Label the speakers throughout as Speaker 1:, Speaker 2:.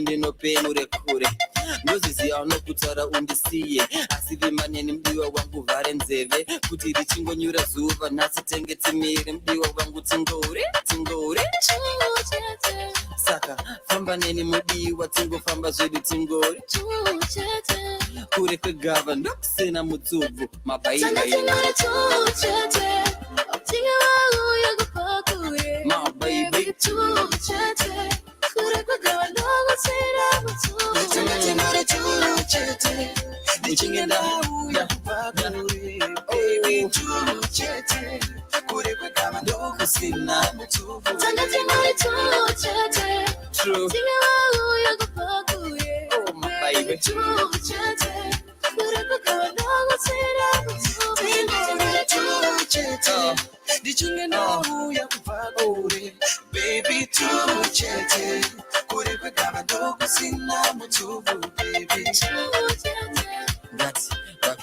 Speaker 1: ndinopemure kure ndoziziva nokutaura undisiye asi vimaneni mudiwa wangu vhare nzeve kuti richingonyura zuva nhasi tenge timire mudiwa wangu tingore saka famba neni mudiwa tingofamba zvedu tingori kure kwegava ndokusina mutsubvu mabaibai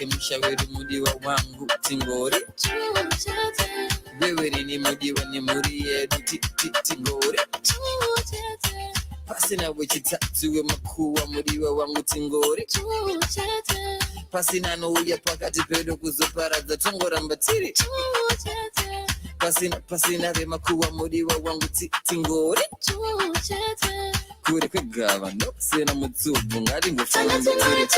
Speaker 1: Mushauri mudiwa wangu tingori wewe ni mudiwa ni muri yedu tingori pasina wechitatu wemakuwa mudiwa wangu tingori pasina nouya pakati pedu kuzoparadza tongoramba tiri pasina vemakuwa mudiwa wangu tingori kure kwegava ndokusina mutsubvu ngatingofamba tiri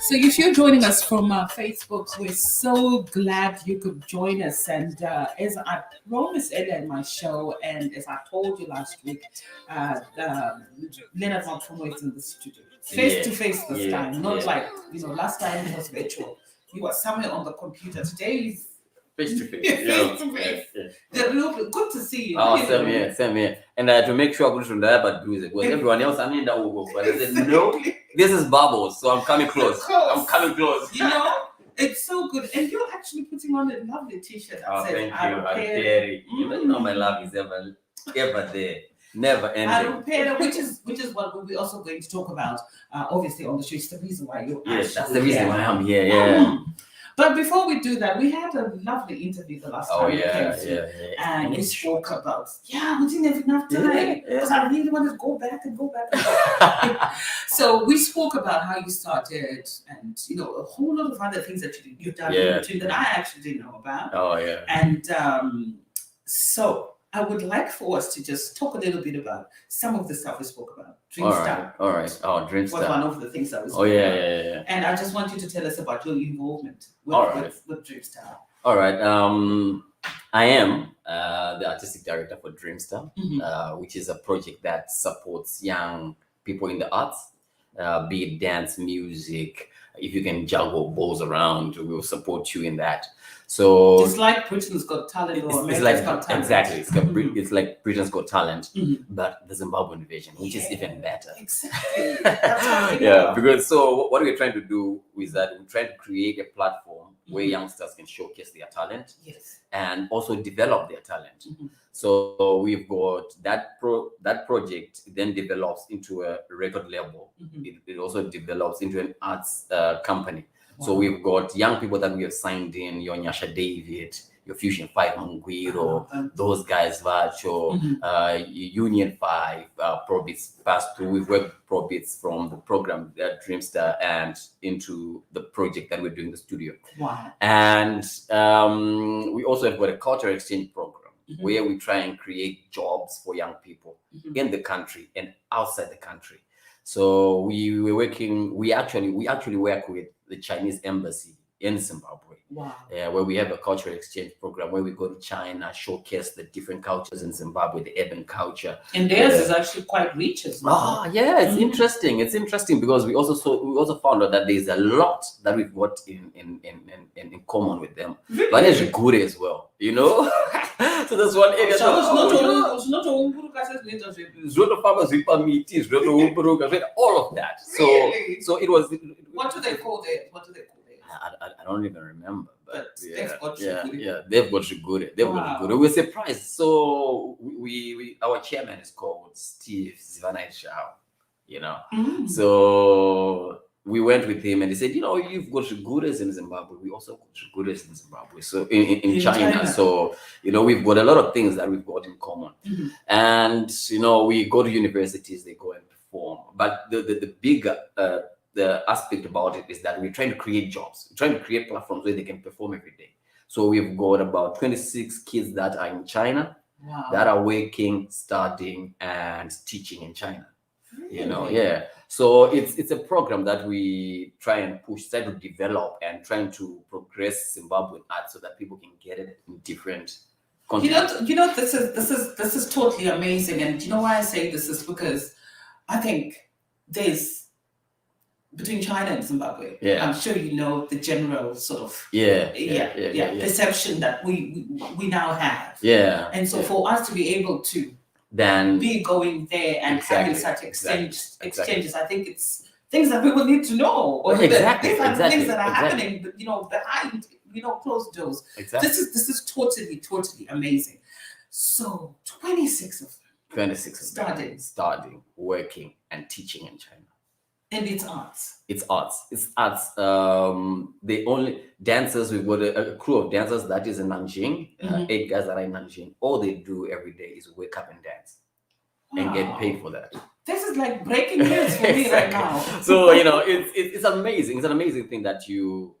Speaker 2: So if you're joining us from Facebook, we're so glad you could join us. And as I promised earlier in my show, and as I told you last week, Leonard Mapfumo is in the studio. Face-to-face this time, not like, last time it was virtual. You were somewhere on the computer. Today is
Speaker 3: face-to-face.
Speaker 2: Face-to-face. Good to see you.
Speaker 3: Oh, same here. And to make sure I couldn't do it, because everyone else, I mean, that will go. But I said, no, this is bubbles, so I'm coming close.
Speaker 2: It's so good. And you're actually putting on a lovely t-shirt that says,
Speaker 3: thank you. You know, my love is ever there. Never ending.
Speaker 2: Which is what we're also going to talk about, obviously, on the show. It's the reason why you're
Speaker 3: that's the reason why I'm here, yeah.
Speaker 2: But before we do that, we had a lovely interview the last time we came to, and we spoke about, we didn't have enough time, because I really wanted to go back. So we spoke about how you started, and a whole lot of other things that you've done in between that I actually didn't know about. And so I would like for us to just talk a little bit about some of the stuff we spoke about. Dreamstar.
Speaker 3: All right. Oh, Dreamstar
Speaker 2: was one of the things that we spoke about. And I just want you to tell us about your involvement with Dreamstar.
Speaker 3: All right. I am the artistic director for Dreamstar, which is a project that supports young people in the arts, be it dance, music. If you can juggle balls around, we will support you in that. So
Speaker 2: it's like Britain's Got Talent or America's Got Talent.
Speaker 3: Exactly. It's like Britain's Got Talent, but the Zimbabwean version, which is even better.
Speaker 2: Exactly.
Speaker 3: Because so what we're trying to do is that we're trying to create a platform where youngsters can showcase their talent and also develop their talent. So we've got that project then develops into a record label. It also develops into an arts company. So we've got young people that we have signed in, your Nyasha David, your Fusion 5 Mangwiro, those guys, Vacho, Union 5, Probits passed through. We've worked Probits from the program Dreamstar and into the project that we're doing in the studio.
Speaker 2: Wow.
Speaker 3: And we also have got a cultural exchange program where we try and create jobs for young people in the country and outside the country. So we actually work with the Chinese embassy in Zimbabwe.
Speaker 2: Wow.
Speaker 3: Where we have a cultural exchange program where we go to China, showcase the different cultures in Zimbabwe, the urban culture.
Speaker 2: And theirs is actually quite rich as well.
Speaker 3: Yeah, it's interesting. It's interesting because we also found out that there's a lot that we've got in common with them.
Speaker 2: Really?
Speaker 3: But it's good as well, you know. So that's one area.
Speaker 2: So it's not
Speaker 3: all of that.
Speaker 2: Really?
Speaker 3: So it was.
Speaker 2: What do they call it?
Speaker 3: I don't even remember, but
Speaker 2: they've got
Speaker 3: they've got Shigure. They've got Shigure. We're surprised. So we our chairman is called Steve Zivanaichao, you know. So we went with him and he said, you know, you've got Shigures in Zimbabwe. We also got Shigures in Zimbabwe. So in China. So, you know, we've got a lot of things that we've got in common. And, you know, we go to universities, they go and perform. But the bigger the aspect about it is that we're trying to create jobs. We're trying to create platforms where they can perform every day. So we've got about 26 kids that are in China that are working, studying, and teaching in China.
Speaker 2: Really?
Speaker 3: You know, so it's a program that we try and push, try to develop, and trying to progress Zimbabwean art so that people can get it in different continents.
Speaker 2: You know, this is totally amazing. And you know why I say this is because I think there's between China and Zimbabwe, I'm sure you know the general sort of perception that we now have. And so for us to be able to then be going there and having such exchanges, I think it's things that people need to know. Or things that are happening, you know, behind, you know, closed doors. This is totally amazing. So 26 of them
Speaker 3: studying, working, and teaching in China.
Speaker 2: And it's arts.
Speaker 3: It's arts. The only dancers, we've got a crew of dancers that is in Nanjing, 8 guys that are in Nanjing. All they do every day is wake up and dance and get paid for that.
Speaker 2: This is like breaking news for me right now.
Speaker 3: So, you know, it's amazing. It's an amazing thing that you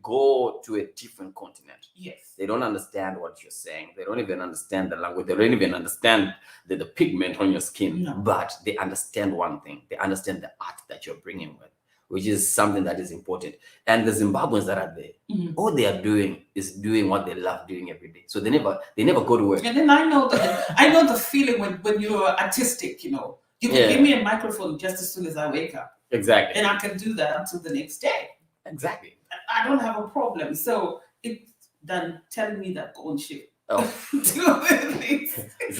Speaker 3: go to a different continent.
Speaker 2: Yes.
Speaker 3: They don't understand what you're saying. They don't even understand the language. They don't even understand the pigment on your skin.
Speaker 2: No.
Speaker 3: But they understand one thing. They understand the art that you're bringing with, which is something that is important. And the Zimbabweans that are there, all they are doing is doing what they love doing every day. So they never go to work.
Speaker 2: And then I know the feeling when you're artistic, you know. You can give me a microphone just as soon as I wake up.
Speaker 3: Exactly.
Speaker 2: And I can do that until the next day.
Speaker 3: Exactly.
Speaker 2: I don't have a problem. So it's done telling me that go on shift.
Speaker 3: It's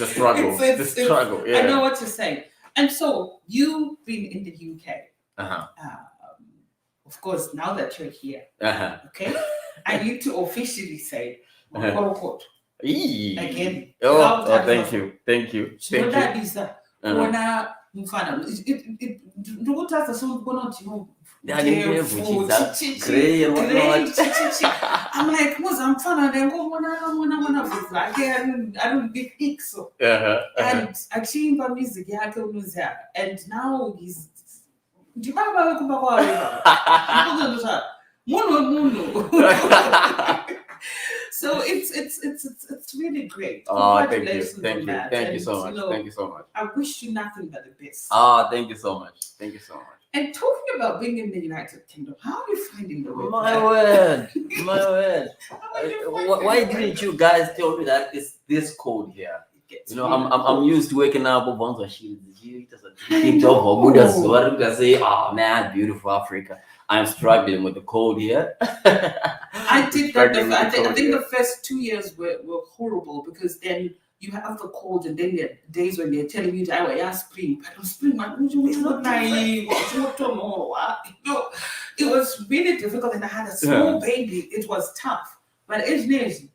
Speaker 3: a struggle. It's a struggle.
Speaker 2: I know what you're saying. And so you've been in the UK. Of course, now that you're here, okay, I need to officially say, again.
Speaker 3: Thank you. Gray and whatnot.
Speaker 2: I'm like, I'm fun and I don't be thick so. And I changed my music, and now he's so it's really great.
Speaker 3: Congratulations. Thank you so much. Thank you so much.
Speaker 2: I wish you nothing but the best.
Speaker 3: Thank you so much.
Speaker 2: And talking about being in the United Kingdom, how are you finding the weather?
Speaker 3: My word. Why didn't you guys tell me that it's this cold here? You know, I'm used to waking up once a shield. Say, oh man, beautiful Africa. I'm struggling with the cold here.
Speaker 2: I did that. I think the first 2 years were horrible because then you have the cold and then there are days when they're telling you that spring. But spring, it was really difficult and I had a small baby. It was tough. But it's nice.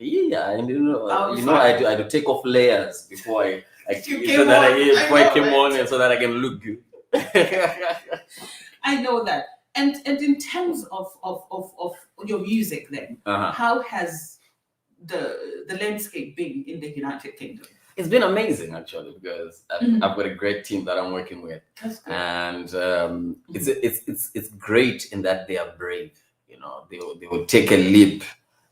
Speaker 3: Yeah, and I do take off layers before I came on and so that I can look good.
Speaker 2: I know that. And in terms of your music then, how has the landscape been in the United Kingdom?
Speaker 3: It's been amazing actually because I've got a great team that I'm working with.
Speaker 2: That's good.
Speaker 3: And it's great in that they are brave. You know, they will take a leap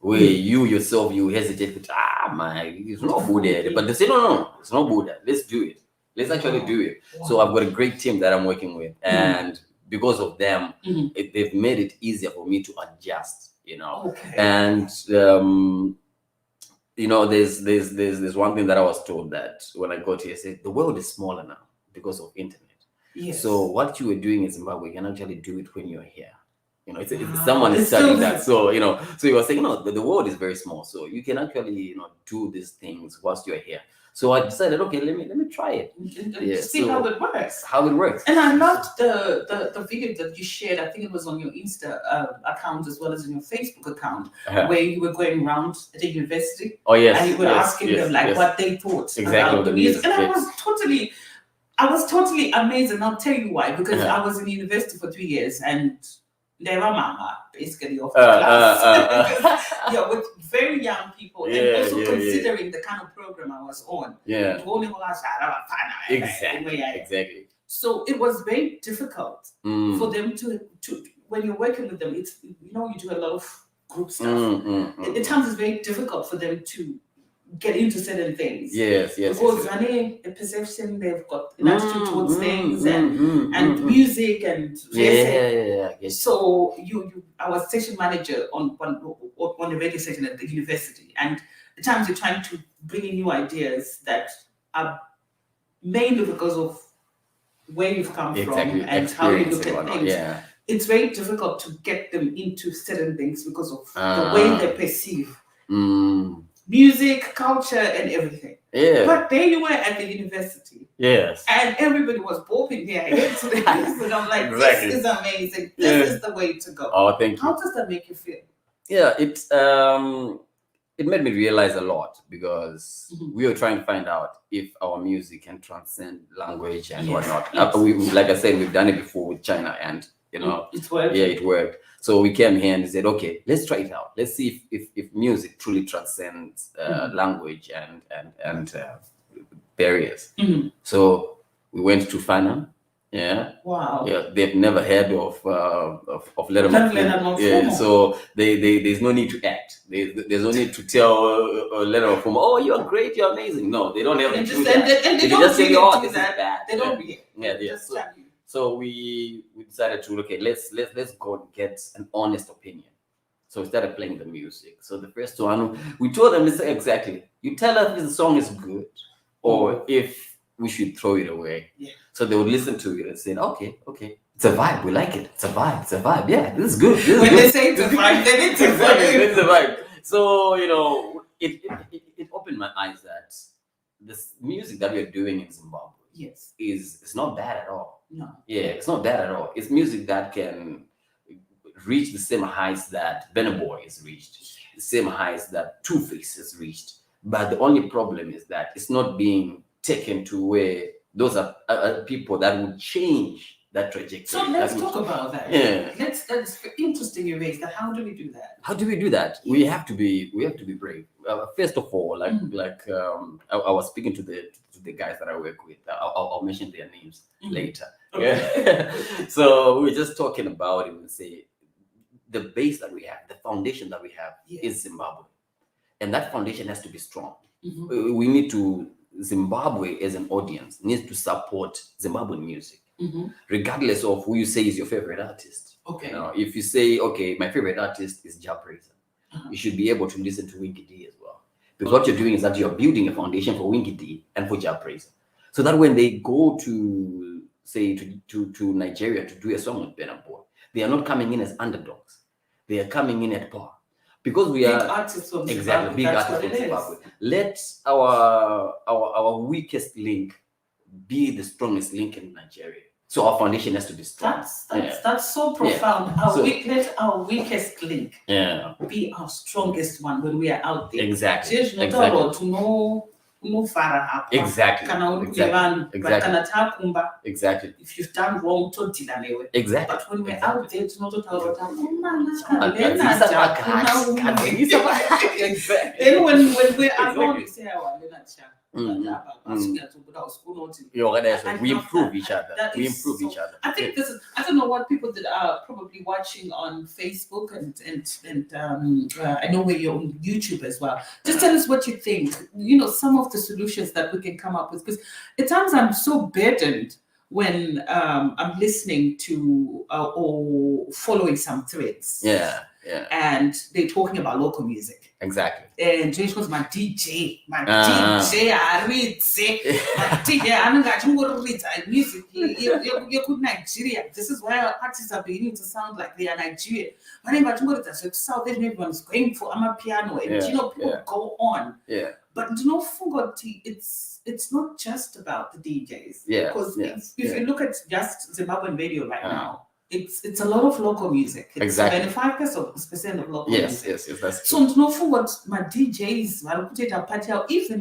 Speaker 3: where you yourself, you hesitate, but it's not Buddha. But they say, no, it's not Buddha. Let's do it. Let's actually do it. So I've got a great team that I'm working with, and because of them, they've made it easier for me to adjust, and there's one thing that I was told, that when I got here, I said the world is smaller now because of internet.
Speaker 2: Yes.
Speaker 3: So what you were doing in Zimbabwe, you can actually do it when you're here. Someone is studying that. So, so you were saying, the world is very small. So you can actually, do these things whilst you're here. So I decided, okay, let me try it.
Speaker 2: See how it works. And I loved the video that you shared. I think it was on your Insta account as well as on your Facebook account, where you were going around at the university.
Speaker 3: Oh, yes.
Speaker 2: And you were asking them what they thought about the music. And I was totally amazed, and I'll tell you why. Because I was in university for 3 years, and they were mama basically off the class. With very young people, and also considering the kind of program I was on.
Speaker 3: Exactly.
Speaker 2: So it was very difficult for them to when you're working with them. It's you do a lot of group stuff. At times it's very difficult for them to get into certain things.
Speaker 3: Yes.
Speaker 2: Because a perception, they've got an attitude towards things and music and So I was session manager on the radio station at the university, and at times you're trying to bring in new ideas that are mainly because of where you've come from and how you look at things. It's very difficult to get them into certain things because of the way they perceive music, culture, and everything. But there you were at the university.
Speaker 3: Yes.
Speaker 2: And everybody was bopping their heads to this. And I'm like, this is amazing. This is the way to go.
Speaker 3: Oh, thank you.
Speaker 2: How does that make you feel?
Speaker 3: Yeah, it made me realize a lot, because we were trying to find out if our music can transcend language and whatnot. Like I said, we've done it before with China, and
Speaker 2: it worked.
Speaker 3: Yeah, it worked. So we came here and said, okay, let's try it out. Let's see if music truly transcends language and barriers. So we went to Fana. Yeah.
Speaker 2: Wow.
Speaker 3: Yeah, they've never heard of Leonard Mapfumo. Yeah. So there's no need to act. There's no need to tell Leonard Mapfumo, oh, you're great, you're amazing. No, they don't have to do that.
Speaker 2: And they don't
Speaker 3: just say, oh,
Speaker 2: do
Speaker 3: this is bad.
Speaker 2: They don't react.
Speaker 3: Yeah. So we decided to, okay, let's go and get an honest opinion. So we started playing the music. So the first one, we told them, exactly, you tell us if the song is good or if we should throw it away.
Speaker 2: Yeah.
Speaker 3: So they would listen to it and say, okay, it's a vibe, we like it. It's a vibe. Yeah, this is good.
Speaker 2: When they say it's a vibe, then it's a vibe.
Speaker 3: It's a vibe. So, it opened my eyes that this music that we're doing in Zimbabwe is not bad at all.
Speaker 2: No.
Speaker 3: Yeah, it's not bad at all. It's music that can reach the same heights that Burna Boy has reached, the same heights that Two-Face has reached. But the only problem is that it's not being taken to where those are people that would change that trajectory.
Speaker 2: So let's talk about that.
Speaker 3: Yeah.
Speaker 2: That's interesting you raised that. How do we do that?
Speaker 3: We have to be brave. First of all, I was speaking to the guys that I work with. I'll mention their names later. Okay. Yeah. So we were just talking about it and say the base that we have, the foundation that we have is Zimbabwe, and that foundation has to be strong. We need to. Zimbabwe as an audience needs to support Zimbabwean music, regardless of who you say is your favorite artist.
Speaker 2: Okay.
Speaker 3: If you say, okay, my favorite artist is Japraiser, you should be able to listen to Winky D as well. Because what you're doing is that you're building a foundation for Winky D and for Japraiser. So that when they go to, say, to Nigeria to do a song with Burna Boy, they are not coming in as underdogs. They are coming in at par. Because we are
Speaker 2: artists from
Speaker 3: Zimbabwe, big
Speaker 2: that's
Speaker 3: artists from
Speaker 2: what
Speaker 3: Zimbabwe. Let our weakest link be the strongest link in Nigeria. So our foundation has to be strong.
Speaker 2: That's so profound. Let our weakest link be our strongest one when we are out there.
Speaker 3: Exactly.
Speaker 2: Exactly. If you've done wrong,
Speaker 3: exactly.
Speaker 2: But when we're out there, it's not Then when we're alone, we say,
Speaker 3: We improve each other. Each other.
Speaker 2: I think this is, I don't know what people that are probably watching on Facebook and I know we're on YouTube as well. Just tell us what you think. You know, some of the solutions that we can come up with, because at times I'm so burdened when I'm listening to or following some threads.
Speaker 3: Yeah.
Speaker 2: And they're talking about local music.
Speaker 3: Exactly.
Speaker 2: And James was my DJ, I read my DJ, I'm not going to read music. You could Nigeria. This is why artists are beginning to sound like they are Nigerian. But in South Asian, everyone's going for piano, and people go on.
Speaker 3: Yeah.
Speaker 2: But do not forget, it's not just about the DJs.
Speaker 3: Yeah.
Speaker 2: Because if you look at just Zimbabwean radio right now, it's a lot of local music. It's 75% of local music.
Speaker 3: Yes, that's
Speaker 2: true. So don't forget, my DJs, even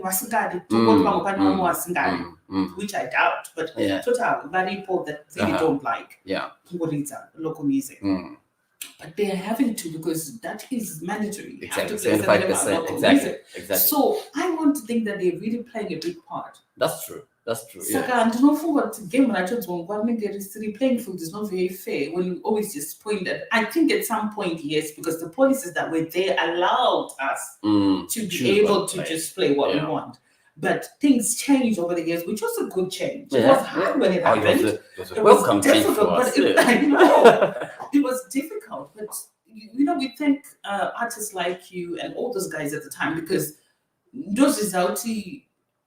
Speaker 2: which I doubt, but total many people that really don't like local music. But they are having to, because that is mandatory.
Speaker 3: Exactly, 75%. Exactly.
Speaker 2: So I want to think that they're really playing a big part.
Speaker 3: That's true.
Speaker 2: And don't forget, game when I told one government the playing field is not very fair when you always just point at. I think at some point, yes, because the policies that were there allowed us to be able to just play what we want. But things changed over the years, which was a good change. It was hard when it happened.
Speaker 3: It was a welcome change for us.
Speaker 2: I know it was difficult. But we thank artists like you and all those guys at the time, because those results.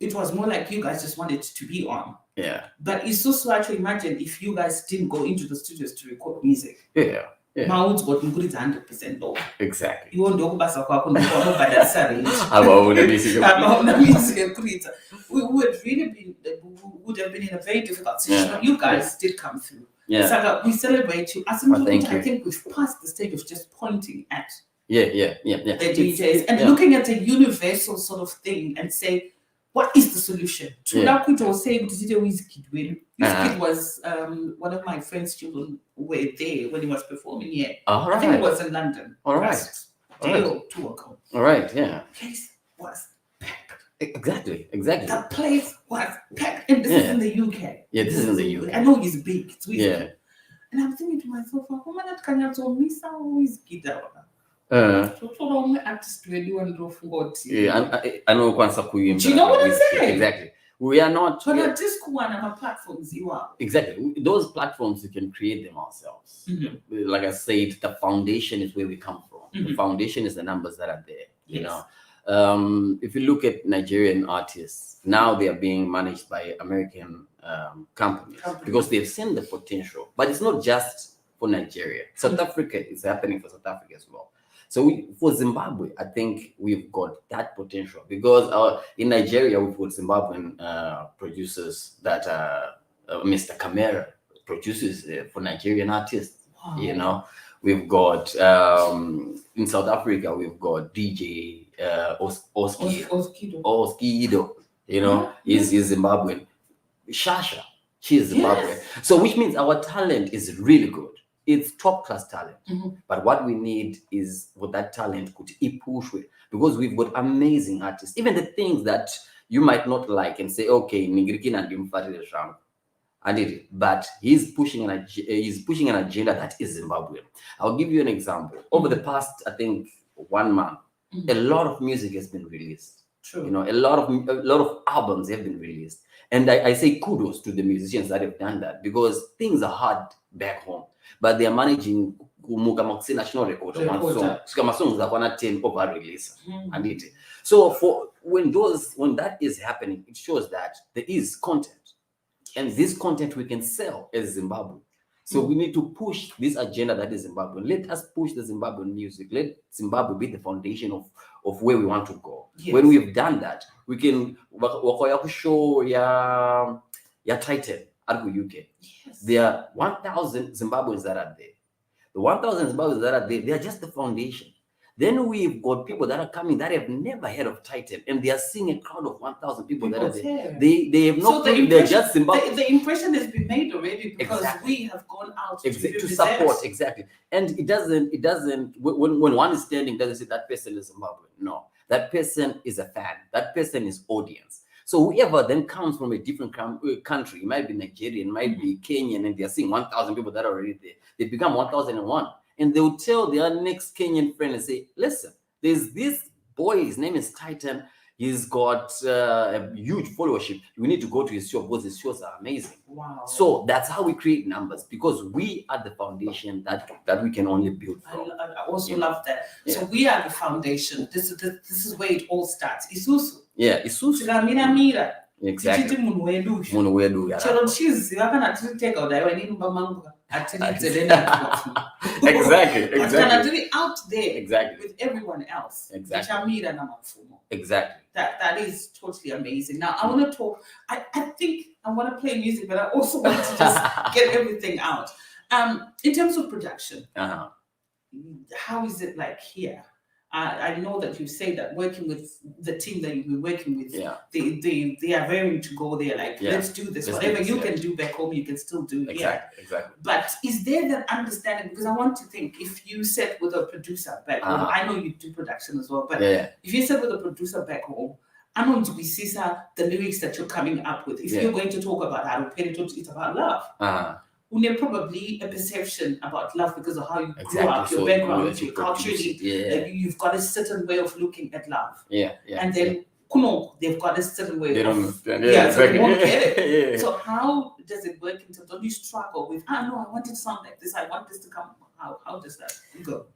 Speaker 2: It was more like you guys just wanted to be on.
Speaker 3: Yeah.
Speaker 2: But it's so hard to imagine if you guys didn't go into the studios to record music.
Speaker 3: Yeah.
Speaker 2: Mount got 100% low.
Speaker 3: Exactly.
Speaker 2: You won't talk about we would have been in a very difficult situation. But you guys did come through.
Speaker 3: Yeah.
Speaker 2: We celebrate you. I think we've passed the stage of just pointing at the DJs and looking at a universal sort of thing and say, what is the solution? Was saying Wizkid was one of my friend's children were there when he was performing here. I think it was in London.
Speaker 3: All right.
Speaker 2: Day or two ago.
Speaker 3: All right, yeah.
Speaker 2: The place was packed.
Speaker 3: Exactly.
Speaker 2: The place was packed. And this is in the UK.
Speaker 3: Yeah, this is in the UK.
Speaker 2: I know he's big. It's Wizkid.
Speaker 3: Yeah.
Speaker 2: And I'm thinking to myself, I
Speaker 3: know
Speaker 2: do you know what I'm saying?
Speaker 3: Exactly. We are not.
Speaker 2: But at this one of our platforms, you are.
Speaker 3: Exactly. Those platforms, we can create them ourselves. Like I said, the foundation is where we come from. The foundation is the numbers that are there. You know, if you look at Nigerian artists, now they are being managed by American companies because they've seen the potential. But it's not just for Nigeria. South Africa is happening for South Africa as well. So for Zimbabwe, I think we've got that potential because in Nigeria, we've got Zimbabwean producers that Mr. Camera produces for Nigerian artists. Wow. You know, we've got in South Africa, we've got DJ Oskido. You know, he's Zimbabwean. Shasha, she's Zimbabwean. Yes. So which means our talent is really good. It's top class talent. But what we need is what that talent could push with, because we've got amazing artists. Even the things that you might not like and say, okay, but he's pushing an agenda that is Zimbabwean. I'll give you an example. Over the past, I think, 1 month, a lot of music has been released.
Speaker 2: True.
Speaker 3: You know, a lot of albums have been released. And I say kudos to the musicians that have done that, because things are hard back home. But they are managing national record of one song. Some songs are gonna 10 over release. So when that is happening, it shows that there is content. And this content we can sell as Zimbabwe. So we need to push this agenda that is Zimbabwe. Let us push the Zimbabwean music. Let Zimbabwe be the foundation of where we want to go. Yes. When we've done that, we can show Titan at the UK. Yes. There are 1,000 Zimbabweans that are there. The 1,000 Zimbabweans that are there, they are just the foundation. Then we've got people that are coming that have never heard of Titan, and they are seeing a crowd of 1,000 people that are there. They have not. So they're just Zimbabwe.
Speaker 2: The impression has been made already because we have gone out to
Speaker 3: support. Exactly, and it doesn't. When one is standing, doesn't say that person is Zimbabwe. No, that person is a fan. That person is audience. So whoever then comes from a different country, it might be Nigerian, might be Kenyan, and they're seeing 1,000 people that are already there. They become 1,001. And they will tell their next Kenyan friend and say, listen, there's this boy, his name is Titan. He's got a huge followership. We need to go to his show because his shows are amazing.
Speaker 2: Wow.
Speaker 3: So that's how we create numbers, because we are the foundation that we can only build from.
Speaker 2: I also love that. Yeah. So we are the foundation. This is where it all starts. Isusu.
Speaker 3: Yeah, Isusu.
Speaker 2: Mira.
Speaker 3: Exactly. Exactly.
Speaker 2: Out there.
Speaker 3: Exactly.
Speaker 2: With everyone else.
Speaker 3: Exactly. Exactly.
Speaker 2: That is totally amazing. Now I want to talk. I think I want to play music, but I also want to just get everything out. In terms of production, how is it like here? I know that you say that working with the team that you've been working with, they are very to go there. Like, let's do this. Whatever you can do back home, you can still do here.
Speaker 3: Exactly.
Speaker 2: But is there that understanding? Because I want to think, if you sit with a producer back home, I know you do production as well, but if you sit with a producer back home, I'm going to be the lyrics that you're coming up with. If you're going to talk about it's about love. Probably a perception about love because of how you grew up, your background, your culturally, you've got a certain way of looking at love. And then they've got a certain way.
Speaker 3: They don't understand.
Speaker 2: So they won't get it. So how does it work in terms? Don't you struggle with? No, I want it to sound like this. I want this to come. How does that go?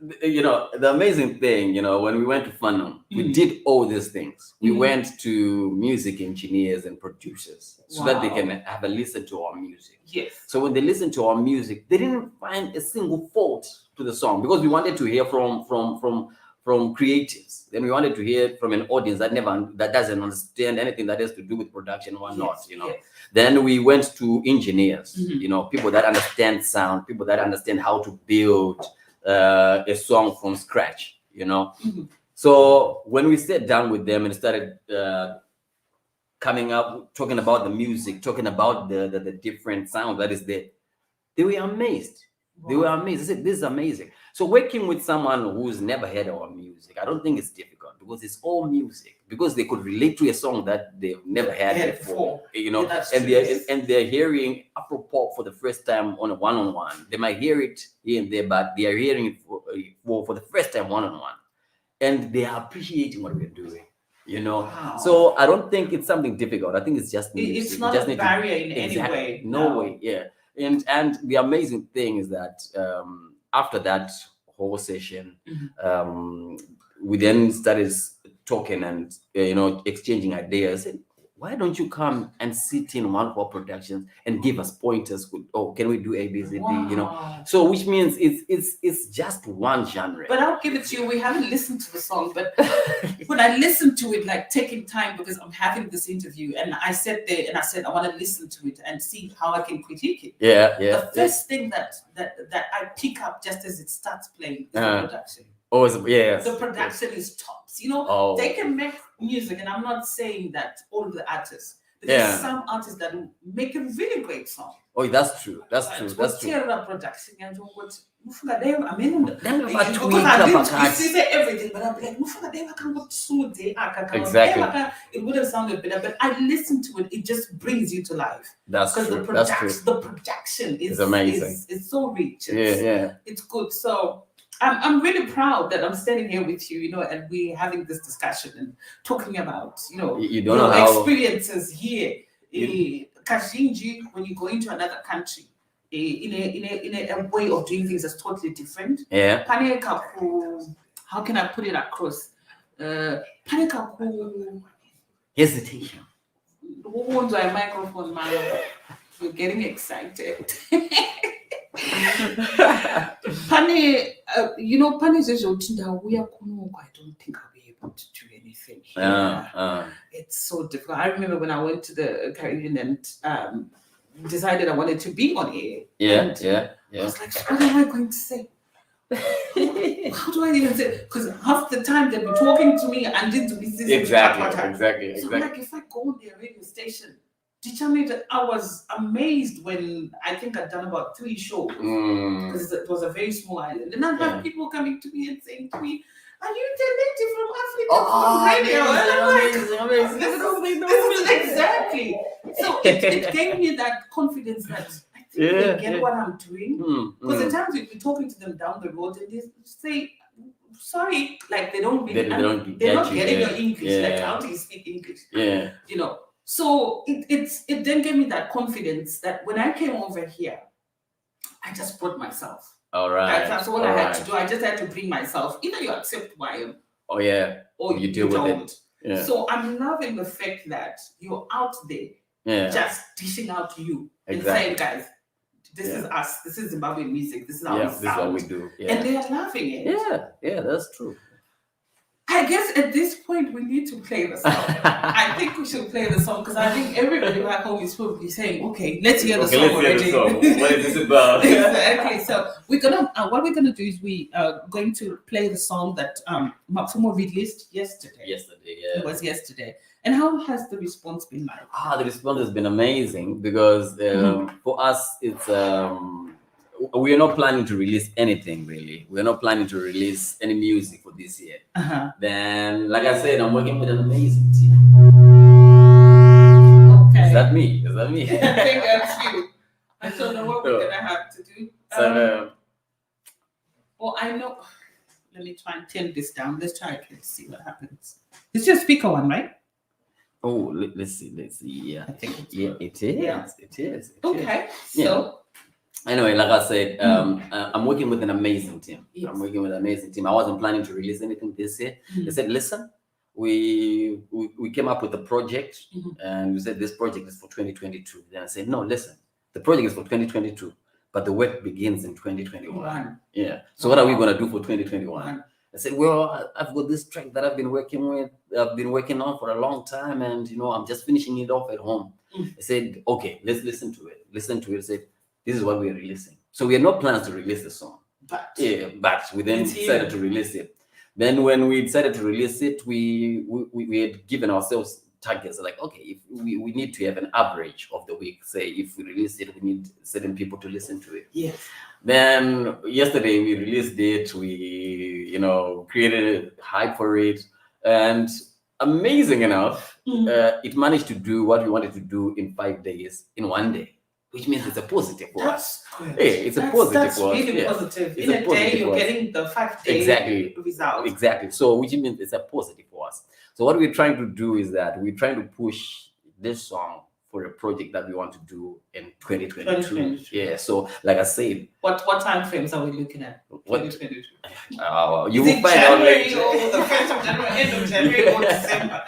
Speaker 3: The amazing thing, when we went to Funnel, we did all these things. We went to music engineers and producers so that they can have a listen to our music.
Speaker 2: Yes.
Speaker 3: So when they listened to our music, they didn't find a single fault to the song, because we wanted to hear from creatives. Then we wanted to hear from an audience that doesn't understand anything that has to do with production or not. Then we went to engineers, people that understand sound, people that understand how to build a song from scratch, So when we sat down with them and started coming up, talking about the music, talking about the different sound that is there, they were amazed. They were amazed. They said, this is amazing. So working with someone who's never heard our music, I don't think it's difficult, because it's all music, because they could relate to a song that they've never heard before, and they're hearing apropos for the first time on a one-on-one. They might hear it here and there, but they are hearing it for the first time one-on-one, and they are appreciating what we're doing.
Speaker 2: Wow.
Speaker 3: So I don't think it's something difficult. I think it's just music.
Speaker 2: It's not a barrier in any way.
Speaker 3: No way. Yeah. And the amazing thing is that after that whole session, we then started talking and exchanging ideas. And why don't you come and sit in one of our productions and give us pointers? Can we do A, B, Z, D? So which means it's just one genre.
Speaker 2: But I'll give it to you. We haven't listened to the song, but when I listened to it, like taking time, because I'm having this interview, and I sat there and I said I want to listen to it and see how I can critique it. The first thing that I pick up just as it starts playing is the production.
Speaker 3: The
Speaker 2: production is tops. They can make music, and I'm not saying that all the artists, but there's some artists that make a really great song.
Speaker 3: Oh, that's true. That's true.
Speaker 2: Tear up production and what I mean, everything, but I'm like,
Speaker 3: exactly.
Speaker 2: It would have sounded better, but I listen to it. It just brings you to life.
Speaker 3: That's true.
Speaker 2: The production is
Speaker 3: amazing.
Speaker 2: It's so rich.
Speaker 3: It's
Speaker 2: good. So I'm really proud that I'm standing here with you, and we're having this discussion and talking about, experiences here. Kashinji, when you go into another country, in a way of doing things that's totally different. How can I put it across?
Speaker 3: Hesitation.
Speaker 2: Microphone, man. You're getting excited. Pane says, I don't think I'll be able to do anything here. It's so difficult. I remember when I went to the Caribbean and decided I wanted to be on air. I was like, what am I going to say? How do I even say? Because half the time they'll be talking to me and didn't be
Speaker 3: exactly.
Speaker 2: So like, if I go on their radio station, I was amazed when I think I'd done about 3 shows because it was a very small island, and I had people coming to me and saying to me, are you the lady from Africa from radio? And I'm like,
Speaker 3: amazing.
Speaker 2: This is exactly. So it gave me that confidence that I think they get what I'm doing. Because at times we'd be talking to them down the road and they say, sorry, like they don't really, they're not getting your English. Like, how do you speak English?
Speaker 3: Yeah.
Speaker 2: You know. So it then gave me that confidence that when I came over here, I just brought myself.
Speaker 3: All right.
Speaker 2: That's all I had to do. I just had to bring myself. Either you accept who I am.
Speaker 3: Oh yeah.
Speaker 2: Or
Speaker 3: you deal with it. Yeah.
Speaker 2: So I'm loving the fact that you're out there, just dishing out to you and saying, guys, this is us. This is Zimbabwean music. This is how we sound.
Speaker 3: This is what we do. Yeah.
Speaker 2: And they are loving it.
Speaker 3: Yeah, that's true.
Speaker 2: I guess at this point we need to play the song. I think we should play the song because I think everybody back home is probably saying, "Okay, let's hear the song already."
Speaker 3: What is this about?
Speaker 2: Exactly. So we're gonna. What we're gonna do is we are going to play the song that Mapfumo released yesterday. It was yesterday. And how has the response been like?
Speaker 3: The response has been amazing because for us, it's. We are not planning to release anything really. We are not planning to release any music for this year. Then, like I said, I'm working with an amazing team.
Speaker 2: Okay.
Speaker 3: Is that me?
Speaker 2: I think that's you. I don't know what we're gonna have to do. I know. Let me try and turn this down. Let's try it. Let's see what happens. It's your speaker one, right?
Speaker 3: Oh, let's see. Yeah,
Speaker 2: I think it's
Speaker 3: it is.
Speaker 2: Yeah.
Speaker 3: It is.
Speaker 2: Okay. So.
Speaker 3: Anyway, like I said, I'm working with an amazing team. Yes. I'm working with an amazing team. I wasn't planning to release anything this year. They said, listen, we came up with a project and we said this project is for 2022. Then I said, no, listen, the project is for 2022, but the work begins in 2021. Yeah. So what are we going to do for 2021? I said, well, I've got this track that I've been working on for a long time, and I'm just finishing it off at home. I said, okay, let's listen to it. I said, this is what we're releasing. So we had no plans to release the song. But we then decided to release it. Then when we decided to release it, we had given ourselves targets like, okay, if we need to have an average of the week. Say if we release it, we need certain people to listen to it. Yes. Then yesterday we released it. We created a hype for it, and amazing enough, it managed to do what we wanted to do in 5 days in 1 day. Which means it's a positive for us. It's a positive for us.
Speaker 2: That's really positive. In a day, you're getting the 5 day result.
Speaker 3: Exactly. So, which means it's a positive for us. So, what we're trying to do is that we're trying to push this song for a project that we want to do in 2022. Yeah. So, like I said,
Speaker 2: what time frames are we looking at? 2022.
Speaker 3: You will find out later.
Speaker 2: Or the 1st of January, end of January, or December.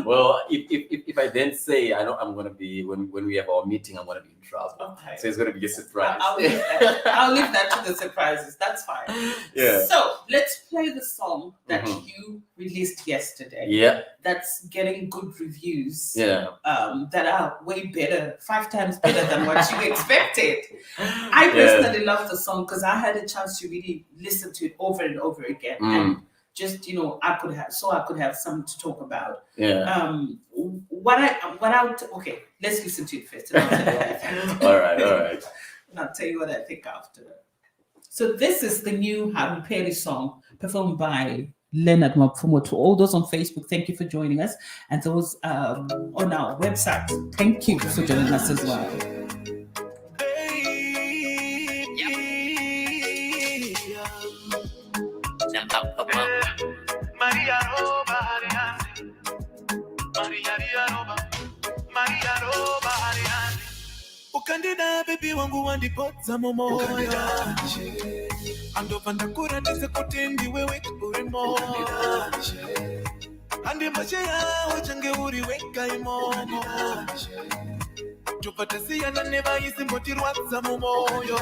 Speaker 3: Well, if I then say I know I'm gonna be when we have our meeting, I'm gonna be in trouble. Okay. So it's gonna be a surprise.
Speaker 2: I'll leave that to the surprises. That's fine.
Speaker 3: Yeah.
Speaker 2: So let's play the song that you released yesterday.
Speaker 3: Yeah.
Speaker 2: That's getting good reviews.
Speaker 3: Yeah.
Speaker 2: That are way better, 5 times better than what you expected. I personally love the song because I had a chance to really listen to it over and over again, and just I could have something to talk about.
Speaker 3: Yeah.
Speaker 2: Okay, let's listen to it first. And I'll tell you what I think.
Speaker 3: All right.
Speaker 2: And I'll tell you what I think after. So this is the new Happy Perry song performed by Leonard Mapfumo. To all those on Facebook, thank you for joining us, and those on our website, thank you for joining us as well.
Speaker 4: Ukandida baby wangu wandipotsa momoyo andova ndakuratidze kuti ndiwewe uri moyo andi mashe yawo change uri wega imomo topatasiana nevaisi mbotirwadza mumoyo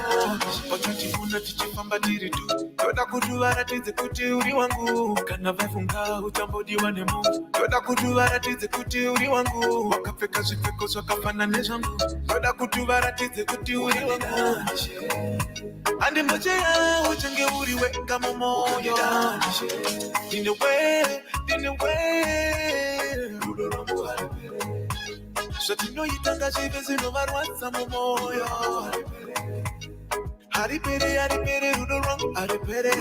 Speaker 4: pachatifunda tichifamba tiri tu toda kuti varatidze kuti uri wangu kana vafunga uchambodiwa nemunhu toda kuti varatidze kuti uri wangu wakapfeka zvipfeko zvakafana nezvangu toda kuti varatidze kuti uri wangu andi mashe yawo change uri wega mumoyo rudo rwangu zvatinoitanga zvive zvinovarwadza mumoyo haripere rudo rwangu haripere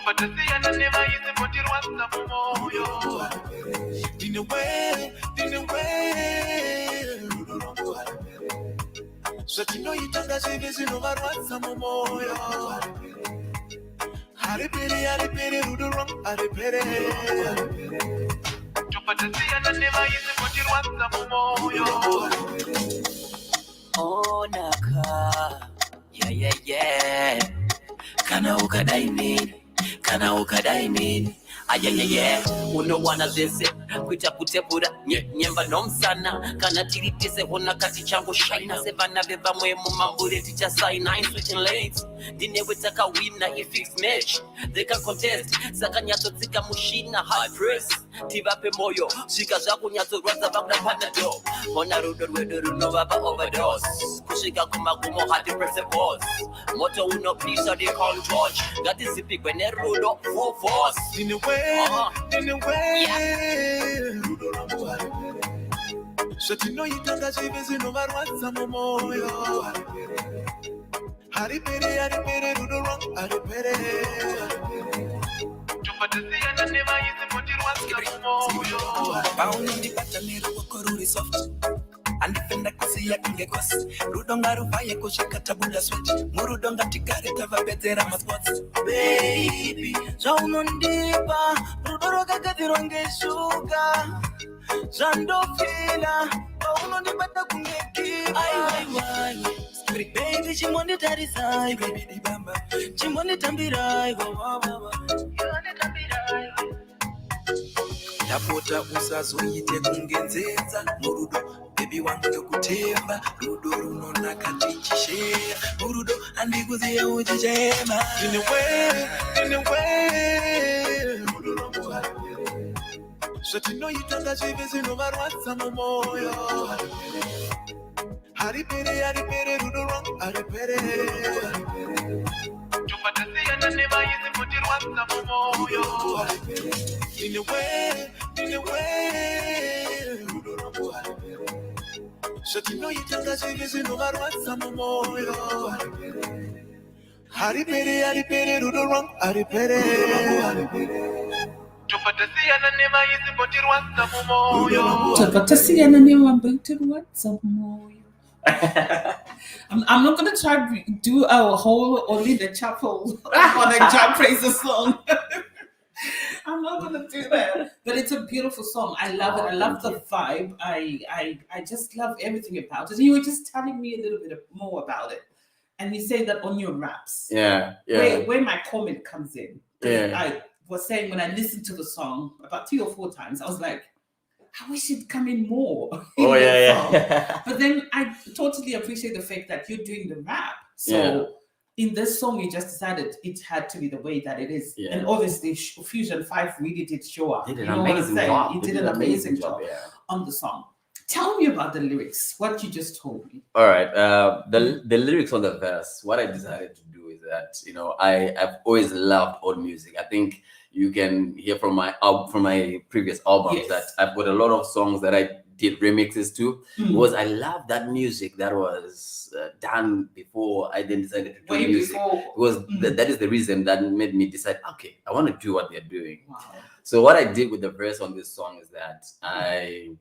Speaker 4: Topatasiana never is the motive was the moyo. Didn't way. So you know you tell us if you know what some moyo. Haripere, rudo wrong, haripere. Topatasiana never is the motive was the moyo.
Speaker 1: Oh, naka. Yeah. Kana ukadaini. Ayayeye, unowana zese kuita kutepura nyemba nomsana kana tiritise hona kati changu shaina sevana beba mwe mumambure ticha sign 9 switching lanes dine wetaka winner if it's match they can contest sakanyato tsika mushina high press tivape moyo shika zako nyazo rwaza bakda panado ona rudo rwedo runo baba overdose kushika kumagumo hadi press boss moto uno please or they call George got this big when rudo full force
Speaker 4: in the way. So you know you tell us if you know what some moyo. Haripere, rudo wrong, haripere. Topatasiana never is the motive was the moyo.
Speaker 1: Bound in the batanero wakoruri soft. And defend the Kosia Kingekos, Rudonga Rufaya Koshaka Tabula Switch, Murudonga Tikari Tavabetera Maspots, baby, Jonon Dipa, Rudoroga Gadironge Sugar, Zando Fila, Bono di Batakuneki, I, baby, Chimoni Tarisai, baby di Bamba, Chimoni Tambirai, Tapota usazo yite kungenzenza murudo baby wangu kutemba rudo runo nakatichishea murudo andikuze uchichema
Speaker 4: in the way so you know you tell us if you know what some moyo haripere rudo wrong haripere topatasiana never is the motive was some moyo in the way so you know you tell us if you know what some moyo haripere rudo wrong haripere topatasiana never is the motive was some moyo
Speaker 2: Topatasiana never was some moyo. I'm not going to try to do a whole only the chapel on a job praises song. I'm not going to do that. But it's a beautiful song. I love it. I love the vibe. I just love everything about it. You were just telling me a little bit more about it. And you say that on your raps.
Speaker 3: Yeah.
Speaker 2: Where my comment comes in.
Speaker 3: Yeah.
Speaker 2: I was saying when I listened to the song about 3 or 4 times, I was like, I wish it'd come in more.
Speaker 3: Yeah.
Speaker 2: But then I totally appreciate the fact that you're doing the rap. So in this song, you just decided it had to be the way that it is. Yeah. And obviously, Fusion 5 really did show up.
Speaker 3: Did an amazing job.
Speaker 2: He did an amazing job on the song. Tell me about the lyrics, what you just told me.
Speaker 3: All right. The lyrics on the verse, what I decided to do is that, I've always loved old music. I think you can hear from my previous albums that I've got a lot of songs that I did remixes to because I love that music that was done before I then decided to do music. Because that is the reason that made me decide, okay, I want to do what they're doing. Wow. So what I did with the verse on this song is that I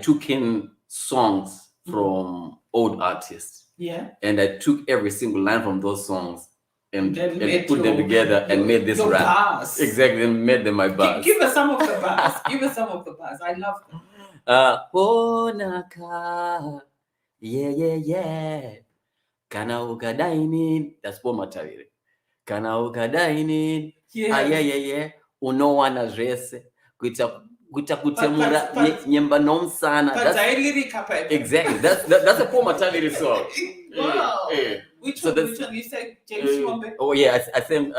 Speaker 3: took in songs from old artists. Yeah. And I took every single line from those songs and put them together and made this rap. Bars. Exactly, and made them my bars.
Speaker 2: Give us some of the bars. I love them.
Speaker 1: Oh, naka. Yeah. Kana ukadaini.
Speaker 3: That's Paul Matavire. Kana ukadaini. Yeah. Unowana dresse. Kuita kutemura nyemba nomsana. Exactly. That's a Paul Matavire song.
Speaker 2: Wow. Which one you said? James Chimombe?
Speaker 3: Oh yeah, I sang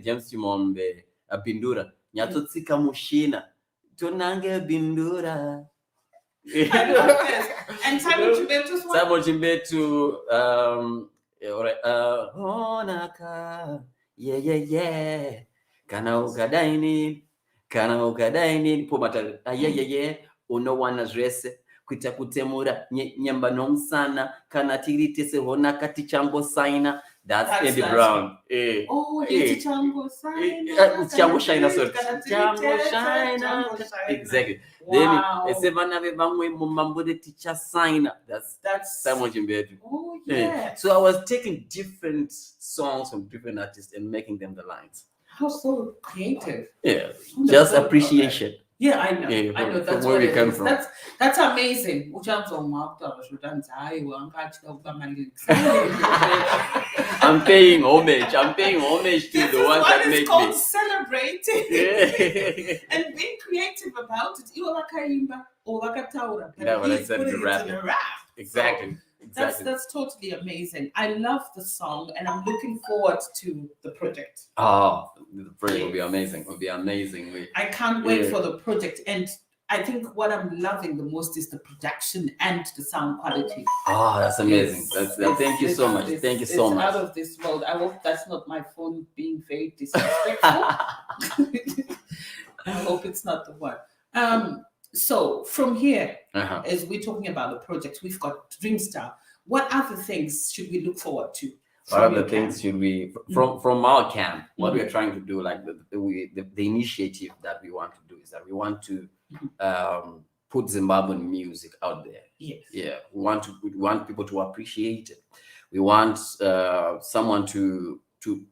Speaker 3: James Chimombe. Bindura. Nyatutsika mushina. Tonange bindura.
Speaker 2: I love this. And Simon Chimbetu's one?
Speaker 3: Simon Chimbetu. Honaka. Yeah. Kana ukadaini. Paul Matavire. Yeah. Uno wana dresse. kuita kutemura nyemba nomsana kana tiri tese hona kati chango signer. That's Eddie Brown.
Speaker 2: Oh, it's Chango
Speaker 3: Shiner. Exactly.
Speaker 2: Wow.
Speaker 3: Then Sevana Bangwe Mumambo teacher signer. That's Simon Jimbedu.
Speaker 2: Oh, yeah.
Speaker 3: So I was taking different songs from different artists and making them the lines.
Speaker 2: How so creative.
Speaker 3: Yeah. Just appreciation.
Speaker 2: Yeah, I know.
Speaker 3: Yeah,
Speaker 2: I know. That's
Speaker 3: where
Speaker 2: what
Speaker 3: we come from.
Speaker 2: That's amazing.
Speaker 3: I'm paying homage. I'm paying homage to the ones that make me.
Speaker 2: It's called celebrating. Yeah. And being creative about it.
Speaker 3: Yeah, what I said in the rap. Exactly.
Speaker 2: So that's totally amazing. I love the song, and I'm looking forward to the project.
Speaker 3: Oh, the project will be amazing. Will be amazing.
Speaker 2: I can't wait for the project, and I think what I'm loving the most is the production and the sound quality.
Speaker 3: Oh, that's amazing. Thank you so much. Thank you so much.
Speaker 2: It's out of this world. I hope that's not my phone being very disrespectful. I hope it's not the one. So from here, as we're talking about the project, we've got Dreamstar. What other things should we look forward to?
Speaker 3: What other things should we from our camp? What we are trying to do, like the initiative that we want to do, is that we want to put Zimbabwean music out there.
Speaker 2: Yes.
Speaker 3: Yeah. We want people to appreciate it. We want someone to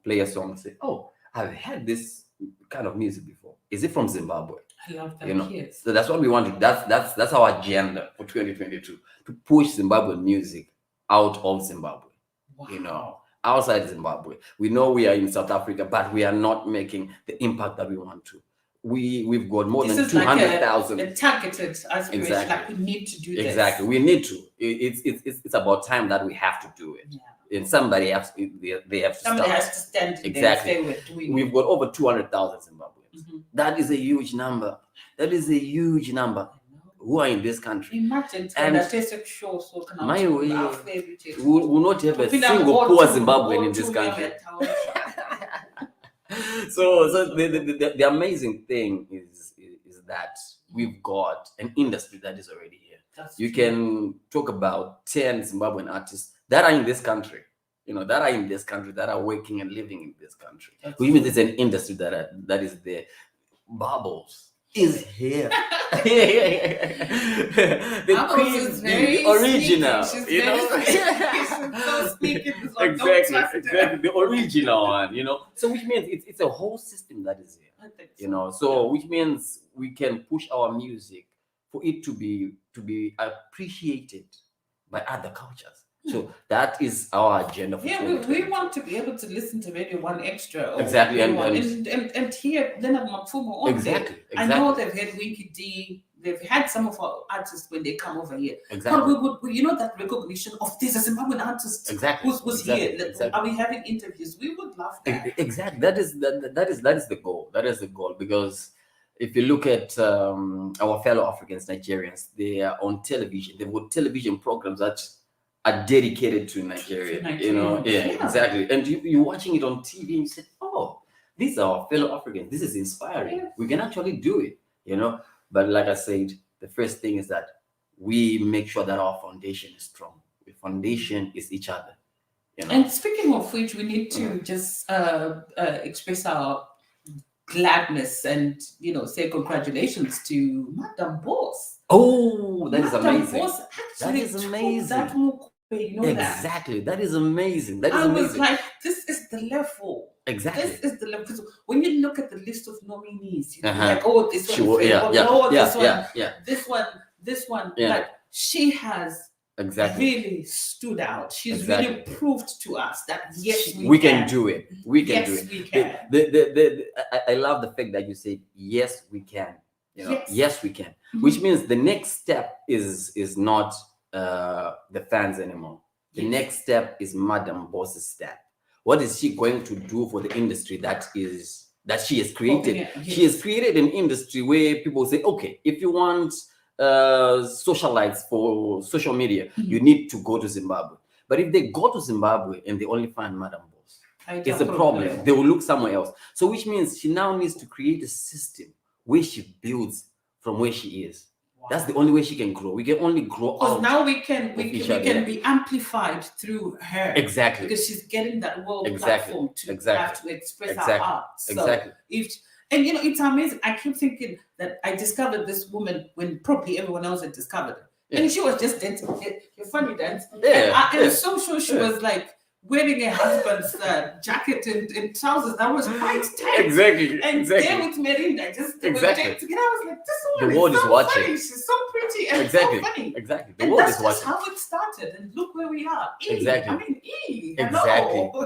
Speaker 3: play a song and say, "Oh, I've had this kind of music before. Is it from Zimbabwe?"
Speaker 2: I love that. Yes.
Speaker 3: So that's what we want to do. That's our agenda for 2022, to push Zimbabwean music out of Zimbabwe. Wow. Outside Zimbabwe. We know we are in South Africa, but we are not making the impact that we want to. We've got more than 200,000.
Speaker 2: Like a targeted aspiration.
Speaker 3: Exactly.
Speaker 2: Like we need to do this.
Speaker 3: Exactly. We need to. It's about time that we have to do it. Yeah. And somebody has to
Speaker 2: stand.
Speaker 3: Exactly. We've got over 200,000 Zimbabweans. That is a huge number. Who are in this country.
Speaker 2: Imagine
Speaker 3: and
Speaker 2: my way,
Speaker 3: we will not have a single poor Zimbabwean in this country. So the amazing thing is that we've got an industry that is already here. You can talk about 10 Zimbabwean artists that are in this country, that are working and living in this country. Which means it's an industry that is there. Bubbles is here. The queen is the original. Exactly. The original one. So which means it's a whole system that is here. So which means we can push our music for it to be appreciated by other cultures. So that is our agenda for
Speaker 2: we want to be able to listen to maybe one extra.
Speaker 3: Exactly.
Speaker 2: And here, Leonard Mapfumo.
Speaker 3: Exactly.
Speaker 2: I know they've had Winky D. They've had some of our artists when they come over here.
Speaker 3: Exactly.
Speaker 2: But that recognition of this as a Zimbabwean artist who's here. Exactly. Are we having interviews? We would love that.
Speaker 3: Exactly. That is the goal. That is the goal, because if you look at our fellow Africans, Nigerians, they are on television. They've got television programs that are dedicated to Nigeria. Exactly. And you're watching it on TV and you say, "Oh, these are our fellow Africans. This is inspiring. Yeah. We can actually do it." But like I said, the first thing is that we make sure that our foundation is strong. The foundation is each other.
Speaker 2: And speaking of which, we need to just express our gladness and say congratulations to Madam Boss.
Speaker 3: Oh, that is amazing.
Speaker 2: Boss
Speaker 3: that is amazing. Exactly. That is amazing.
Speaker 2: I was like, this is the level.
Speaker 3: Exactly.
Speaker 2: This is the level. Because when you look at the list of nominees, you're like, oh, this one, this one.
Speaker 3: Yeah.
Speaker 2: Like, she has really stood out. She's really proved to us that yes, we
Speaker 3: can do it. We can do it.
Speaker 2: We can.
Speaker 3: I love the fact that you say yes, we can. Yes, we can. Mm-hmm. Which means the next step is not the fans anymore. The next step is Madam Boss's step. What is she going to do for the industry that she has created? She has created an industry where people say, okay, if you want socialites for social media, you need to go to Zimbabwe. But if they go to Zimbabwe and they only find Madam Boss, it's a problem. They will look somewhere else. So which means she now needs to create a system where she builds from where she is. That's the only way she can grow. We can only grow out.
Speaker 2: Because now we can be amplified through her.
Speaker 3: Exactly.
Speaker 2: Because she's getting that world platform to have to express our art. So it's amazing. I keep thinking that I discovered this woman when probably everyone else had discovered her. Yeah. And she was just dancing. A funny dance. Yeah. And I'm so sure she was like wearing her husband's jacket and trousers that was quite tight.
Speaker 3: Exactly.
Speaker 2: And there with Merinda, just
Speaker 3: exactly.
Speaker 2: Together, I was like, this woman
Speaker 3: the world is
Speaker 2: so
Speaker 3: watching.
Speaker 2: Funny. She's so pretty and so funny.
Speaker 3: Exactly. The
Speaker 2: and
Speaker 3: world
Speaker 2: that's
Speaker 3: is watching.
Speaker 2: How it started, and look where we are.
Speaker 3: Exactly.
Speaker 2: I mean,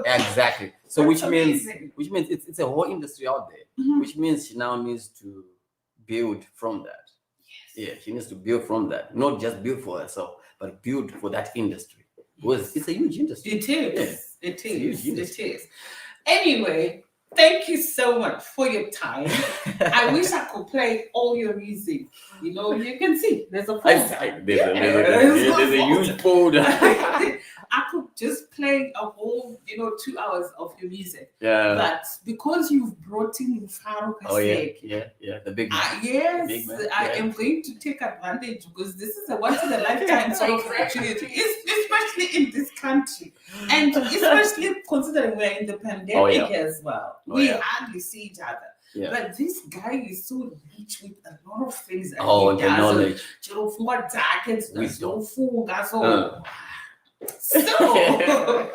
Speaker 3: Exactly. So which means it's a whole industry out there. Mm-hmm. Which means she now needs to build from that. Yes. Yeah, she needs to build from that. Not just build for herself, but build for that industry. Because it's a huge industry.
Speaker 2: It is. Yeah. It is. Anyway, thank you so much for your time. I wish I could play all your music. You can see there's a folder.
Speaker 3: There's a huge folder.
Speaker 2: I could just play a whole, 2 hours of your music.
Speaker 3: Yeah.
Speaker 2: But because you've brought in Farouk
Speaker 3: the big man.
Speaker 2: Yes,
Speaker 3: big man.
Speaker 2: I am going to take advantage because this is a once in a lifetime sort of opportunity, especially in this country, and especially considering we're in the pandemic as well. We hardly see each other. Yeah. But this guy is so rich with a lot of things. That
Speaker 3: he does.
Speaker 2: Knowledge. So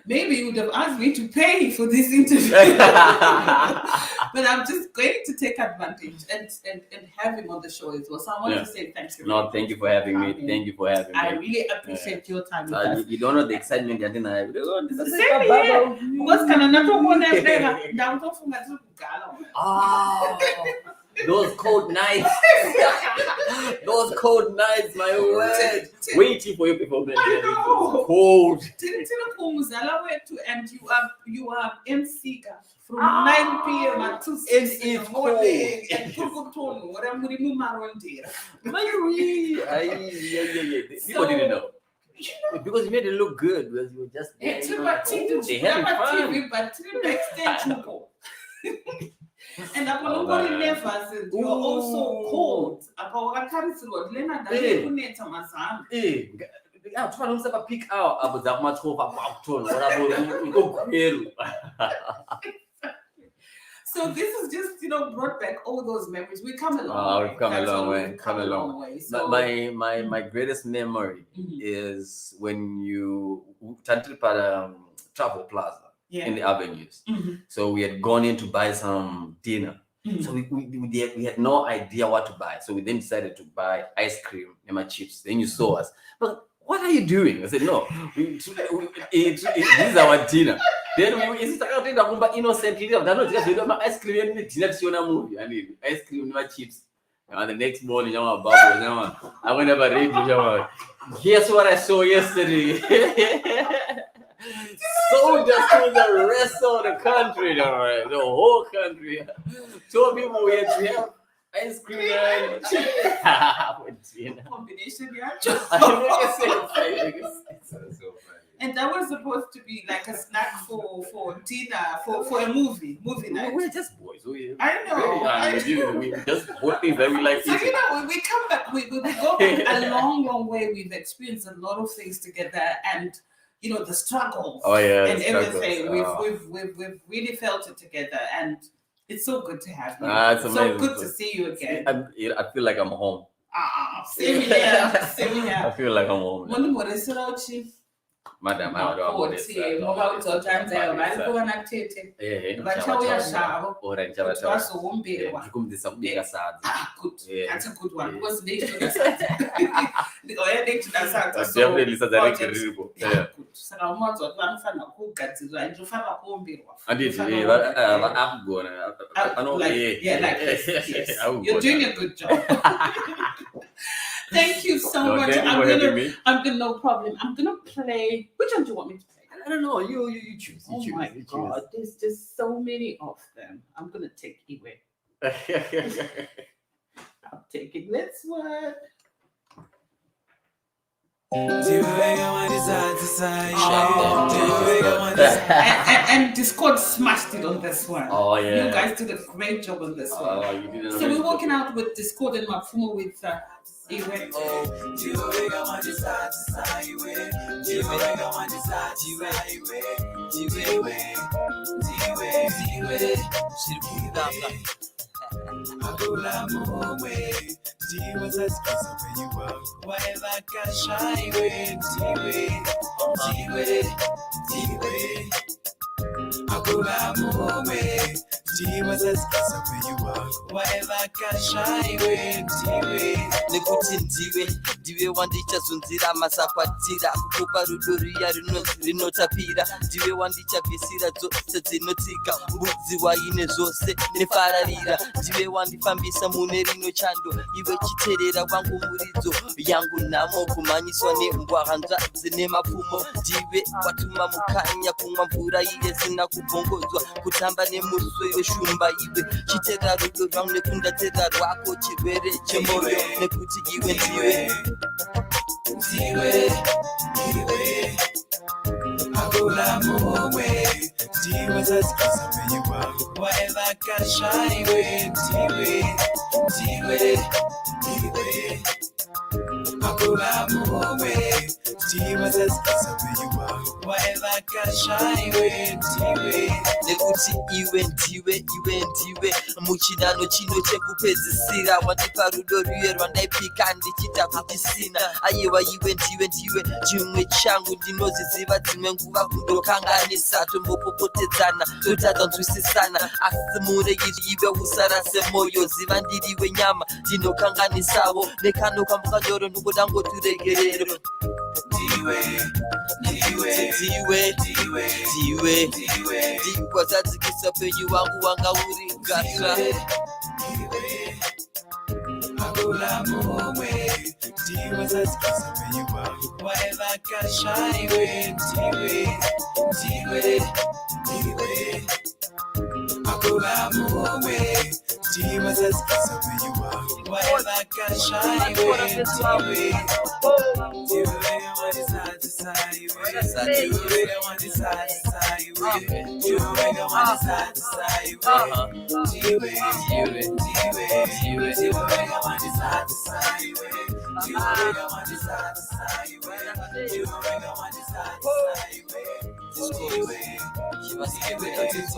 Speaker 2: maybe you would have asked me to pay for this interview. But I'm just going to take advantage and have him on the show as well. So I want to say thank you.
Speaker 3: No, thank you for having me. Thank you for having me.
Speaker 2: I really appreciate your time with us.
Speaker 3: You don't know the excitement I didn't have. Those cold nights. Those cold nights, my word. Waiting for you people. Cold.
Speaker 2: And you are MC from 9 p.m. to 6 in the morning. And
Speaker 3: people didn't know. Because you made it look good. Because you were just
Speaker 2: they had fun. And I'm never said you're also cold. Leonard,
Speaker 3: pick out
Speaker 2: so this is just brought back all those memories. We come a long way.
Speaker 3: We've come a long way.
Speaker 2: So
Speaker 3: my greatest memory is when you Travel Plaza. In the avenues. So we had gone in to buy some dinner. So we had no idea what to buy. So we then decided to buy ice cream and my chips. Then you saw us. But what are you doing? I said, no, this is our dinner. Then we innocently ice cream and dinner to movie. I mean ice cream and my chips. And the next morning, I went over radio. Guess what I saw yesterday? So just to the rest of the country, the whole country. So people we had to have ice cream and
Speaker 2: combination, And that was supposed to be like a snack for dinner, for a movie night.
Speaker 3: We're just boys.
Speaker 2: I know.
Speaker 3: We just both things that we like.
Speaker 2: So we come back. We go a long way. We've experienced a lot of things together, and the struggles and everything. We've really felt it together, and it's so good to have you.
Speaker 3: It's
Speaker 2: so good to see you again.
Speaker 3: I feel like I'm home.
Speaker 2: Same here.
Speaker 3: I feel like I'm home. Madam,
Speaker 2: that's a good one. Was you're doing a good job. Thank you so much. I'm gonna no problem. I'm gonna play. Which one do you want me to play?
Speaker 3: I don't know. You choose.
Speaker 2: Oh my God, there's just so many of them. I'm gonna take Iwe. I'm taking this one. And Discord smashed it on this one.
Speaker 3: Oh yeah.
Speaker 2: You guys did a great job on this one.
Speaker 3: You did.
Speaker 2: So we're working out with Discord and Mapfumo with
Speaker 1: nekuti ndiwe wandichazunzira masakwatira kukupa rudo riya rinotapira ndiwe wandichabvisira dzose dzinotsika mbudzi waine zvose nefararira ndiwe wandifambisa mune rino chando iwe chiterera wangu muridzo yangu nhamo kumhanyiswa nembwa hanzvadzi nemapfumo ndiwe watuma mukanya kumwa mvura iye sina kubvongodzwa kutamba nemuswe weshumba iwe chiterera rudo rwangu nekundatera rwako chirwere chemoyo nekuti iwe ndiwe
Speaker 4: Akula mumwe ndiwe zazikiza peyiwa whatever kasha iwe ndiwe Akula mumwe ndiwe zazikiza peyiwa whatever kasha iwe ndiwe
Speaker 1: nekuti iwe ndiwe muchinano chino chekupedzisira wandipa rudo ruye rwandaipika ndichita kuti sina aiwa iwe ndiwe chimwe changu ndinoziziva dzimwe nguva kundokanganisa tombopopotedzana totadzanzwisisana asi mune iri iwe usara semoyo ziva ndiriwe nyama ndinokanganisawo nekano kambukanyoro nongodangotiregerero ndiwe kwazadzikisa penyu wangu wanga uri gasa
Speaker 4: Akula mumwe ndiwe zazikiza peyiwa whatever kasha iwe ndiwe Akula mumwe ndiwe zazikiza peyiwa whatever kasha iwe ndiwe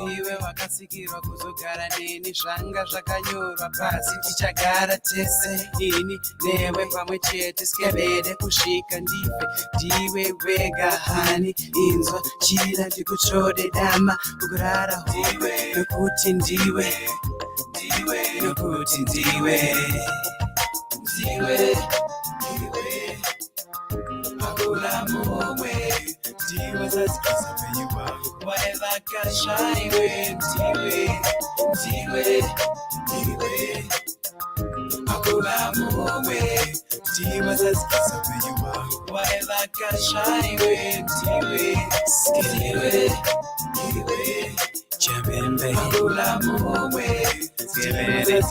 Speaker 4: Ndiwe wakasikirwa kuzogara neni zvanga zvakanyorwa pasi tichagara tese ini newe pamwe chete skebede kusvika ndiwe wega hani inzwa chira ndikuchode dama kurara hope nokuti ndiwe Akula mumwe ndiwe zazikiza peyiwa whatever kasha iwe ndiwe Akula mumwe ndiwe zazikiza peyiwa whatever kasha iwe ndiwe Chemembe Akula mumwe Skebere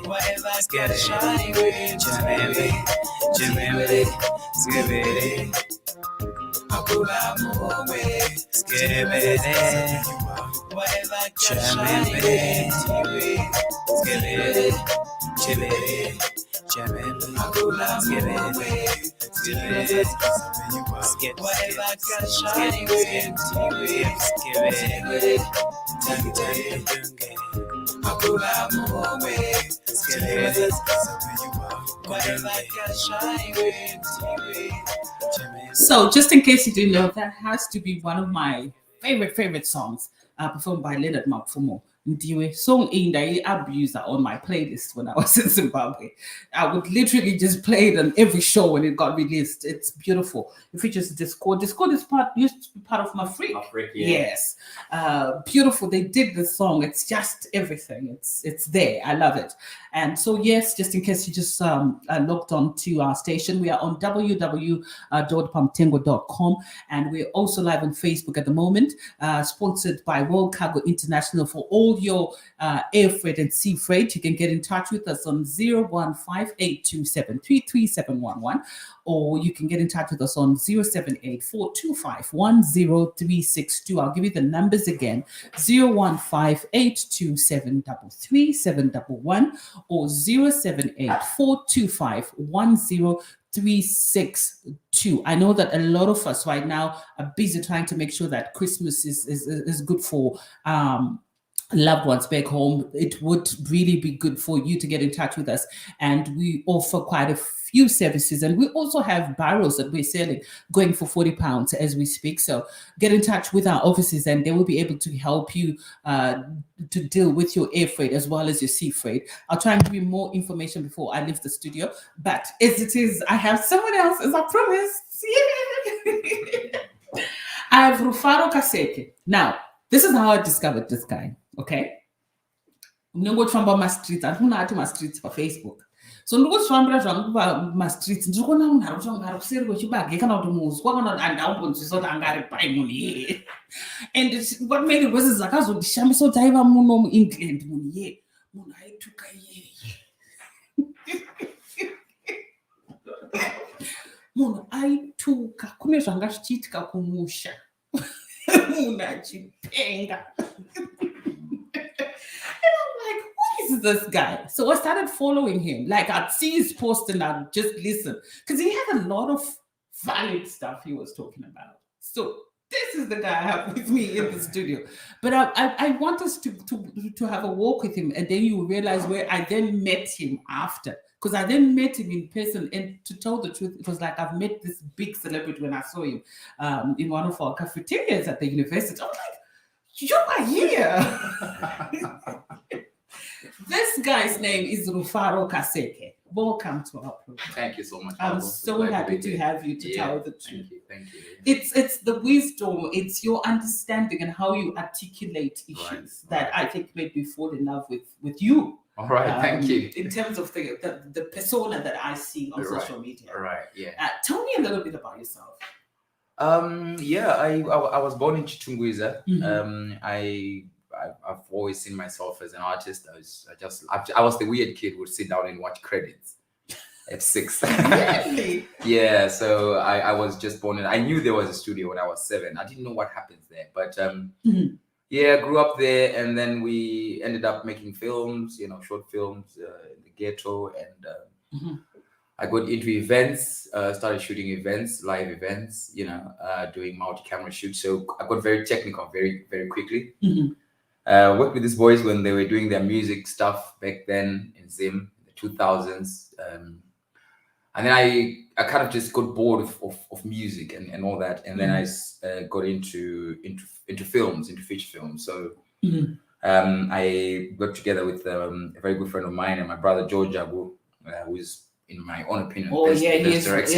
Speaker 4: whatever kasha iwe Chemembe Skebere Akula mumwe Skebere whatever kasha iwe Skebere Akula mumwe whatever kasha iwe Akula mumwe
Speaker 2: So, just in case you didn't know, that has to be one of my favorite songs performed by Leonard Mapfumo. Ndiwe song in the abuser on my playlist when I was in Zimbabwe. I would literally just play it on every show when it got released. It's beautiful. It features Discord. Discord used to be part of my freak. Yes. Beautiful. They did the song. It's just everything. It's there. I love it. And so, yes, just in case you just logged on to our station, we are on www.pamtengo.com, and we're also live on Facebook at the moment, sponsored by World Cargo International for all all your air freight and sea freight, you can get in touch with us on 01582733711, or you can get in touch with us on 078-425-10362. I'll give you the numbers again: 01582733711 or 078-425-10362. I know that a lot of us right now are busy trying to make sure that Christmas is good for loved ones back home. It would really be good for you to get in touch with us, and we offer quite a few services, and we also have barrels that we're selling going for £40 as we speak. So get in touch with our offices and they will be able to help you to deal with your air freight as well as your sea freight. I'll try and give you more information before I leave the studio, but as it is, I have someone else, as I promised. Yeah. I have Rufaro Kaseke. Now, this is how I discovered this guy, okay? Ndingotfamba ma-streets, andifuna ma-streets Facebook. So ndingotfambira zvangu ma-streets, ndiri munhu ari kutanga ari kuseri kwechibage kana kuti muswa kana handaumbonzwisa kuti anga ari pai munhu iye. And what made it worse is akazondishambisa kuti aiva muno muEngland munhu iye. Munhu aituka iyeye. Munhu aituka, kune zvanga zvichiitika kumusha. Munhu achipenga. Is this guy? So I started following him. Like, I'd see his post and I'd just listen, because he had a lot of valid stuff he was talking about. So this is the guy I have with me in the studio. But I want us to have a walk with him, and then you realize where I then met him after. Because I then met him in person, and to tell the truth, it was like I've met this big celebrity when I saw him in one of our cafeterias at the university. I was like, you are here. This guy's name is Rufaro Kaseke. Welcome to our program.
Speaker 3: Thank you so much.
Speaker 2: I'm so happy to have you to tell the truth.
Speaker 3: Thank you.
Speaker 2: It's the wisdom, it's your understanding and how you articulate issues that I think made me fall in love with you.
Speaker 3: All right, thank you.
Speaker 2: In terms of the persona that I see on social media.
Speaker 3: All right, yeah.
Speaker 2: Tell me a little bit about yourself.
Speaker 3: I was born in Chitungwiza.
Speaker 2: Mm-hmm.
Speaker 3: I've always seen myself as an artist. I was the weird kid who would sit down and watch credits at 6.
Speaker 2: Really?
Speaker 3: Yeah, so I was just born I knew there was a studio when I was 7. I didn't know what happens there, but yeah, grew up there, and then we ended up making films, short films in the ghetto, and I got into events, started shooting events, live events, doing multi-camera shoots. So I got very technical very, very quickly. Worked with these boys when they were doing their music stuff back then in Zim, in the 2000s. And then I kind of just got bored of music and all that. And then I got into films, into feature films. So I got together with a very good friend of mine and my brother, George Abu, who is, in my own opinion, best director.
Speaker 2: He's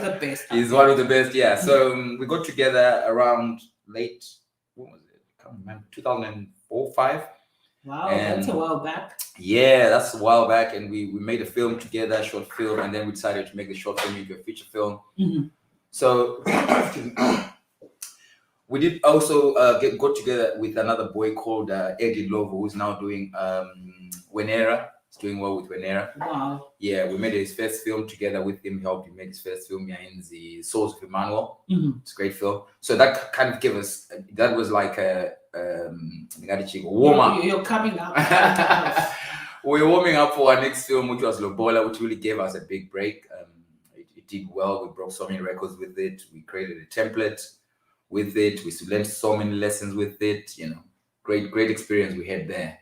Speaker 2: the best.
Speaker 3: He's one of the best, yeah. So we got together around late, what was it? I can't remember, 2004, 5.
Speaker 2: Wow, that's a while back.
Speaker 3: Yeah, that's a while back. And we made a film together, a short film, and then we decided to make the short film into a feature film. So we did also got together with another boy called Eddie Lovo, who's now doing Wenera. He's doing well with Wenera.
Speaker 2: Wow.
Speaker 3: Yeah, we made his first film together with him, helped him make his first film in the Souls of Emmanuel. It's a great film. So that kind of gave us, that was like a warm up.
Speaker 2: You're coming up.
Speaker 3: We were warming up for our next film, which was Lobola, which really gave us a big break. It did well. We broke so many records with it. We created a template with it. We learned so many lessons with it. Great experience we had there.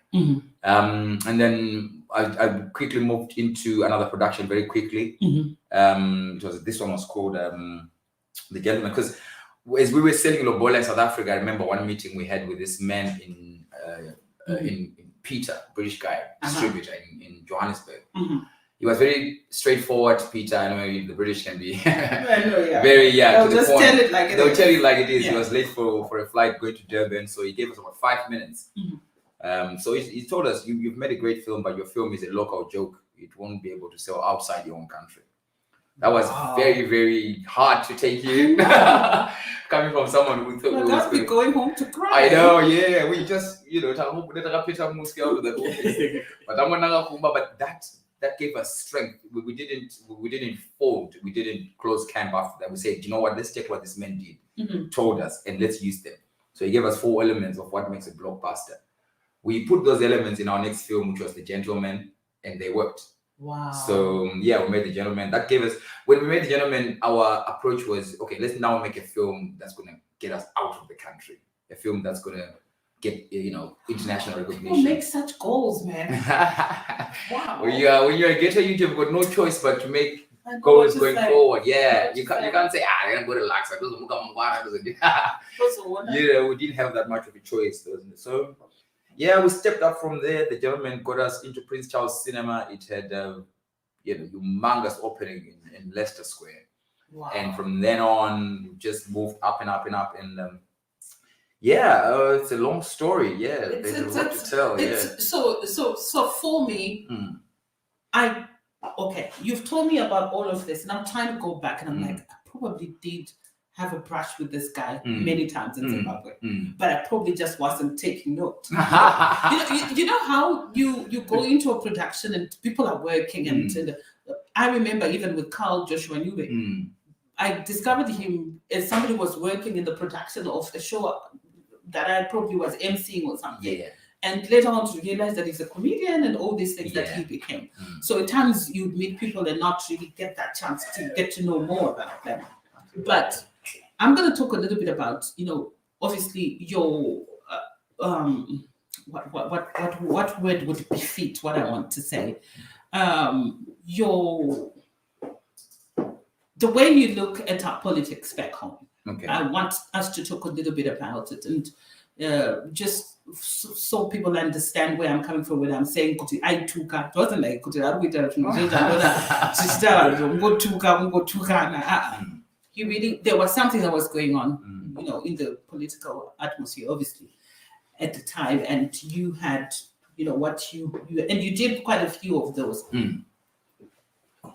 Speaker 3: And then I quickly moved into another production very quickly. This one was called The Gentleman, because as we were selling Lobola in South Africa, I remember one meeting we had with this man in Peter, British guy, distributor in Johannesburg. He was very straightforward, Peter. I know the British can be very
Speaker 2: They'll just tell it like it is.
Speaker 3: They'll tell you like it is. He was late for a flight going to Durban, so he gave us about 5 minutes. So he told us, you've made a great film, but your film is a local joke. It won't be able to sell outside your own country. That was very, very hard to take in. Coming from someone who thought we
Speaker 2: was be going home to cry.
Speaker 3: I know, yeah. We just, you know, but that gave us strength. We didn't fold. We didn't close camp after that. We said, you know what, let's take what this man did, told us, and let's use them. So he gave us 4 elements of what makes a blockbuster. We put those elements in our next film, which was The Gentleman, and they worked.
Speaker 2: Wow.
Speaker 3: So yeah, we made The Gentleman. That gave us, when we made The Gentleman, our approach was, okay, let's now make a film that's going to get us out of the country. A film that's going to get, you know, international recognition.
Speaker 2: People make such goals, man. Wow.
Speaker 3: When you're a ghetto YouTuber, you've got no choice but to make goals going forward. Yeah, you can't say, I'm gonna go to Lax. You know, we didn't have that much of a choice, so yeah, we stepped up from there. The Gentleman got us into Prince Charles Cinema. It had you know, humongous opening in Leicester Square.
Speaker 2: Wow.
Speaker 3: And from then on, we just moved up and up and up. And it's a long story. Yeah, there's a lot to tell.
Speaker 2: So for me, you've told me about all of this, and I'm trying to go back, and I'm like, I probably did have a brush with this guy many times in Zimbabwe, but I probably just wasn't taking note. you know how you go into a production and people are working, and I remember even with Carl Joshua Nube, I discovered him as somebody who was working in the production of a show that I probably was emceeing or something. Yeah. And later on to realize that he's a comedian and all these things that he became. So at times you'd meet people and not really get that chance to get to know more about them. But I'm going to talk a little bit about, you know, obviously your what word would befit what I want to say. The way you look at our politics back home. Okay. I want us to talk a little bit about it, and just so people understand where I'm coming from when I'm saying I took it wasn't like you really, there was something that was going on, you know, in the political atmosphere, obviously, at the time, and you had, you know, what you and you did quite a few of those.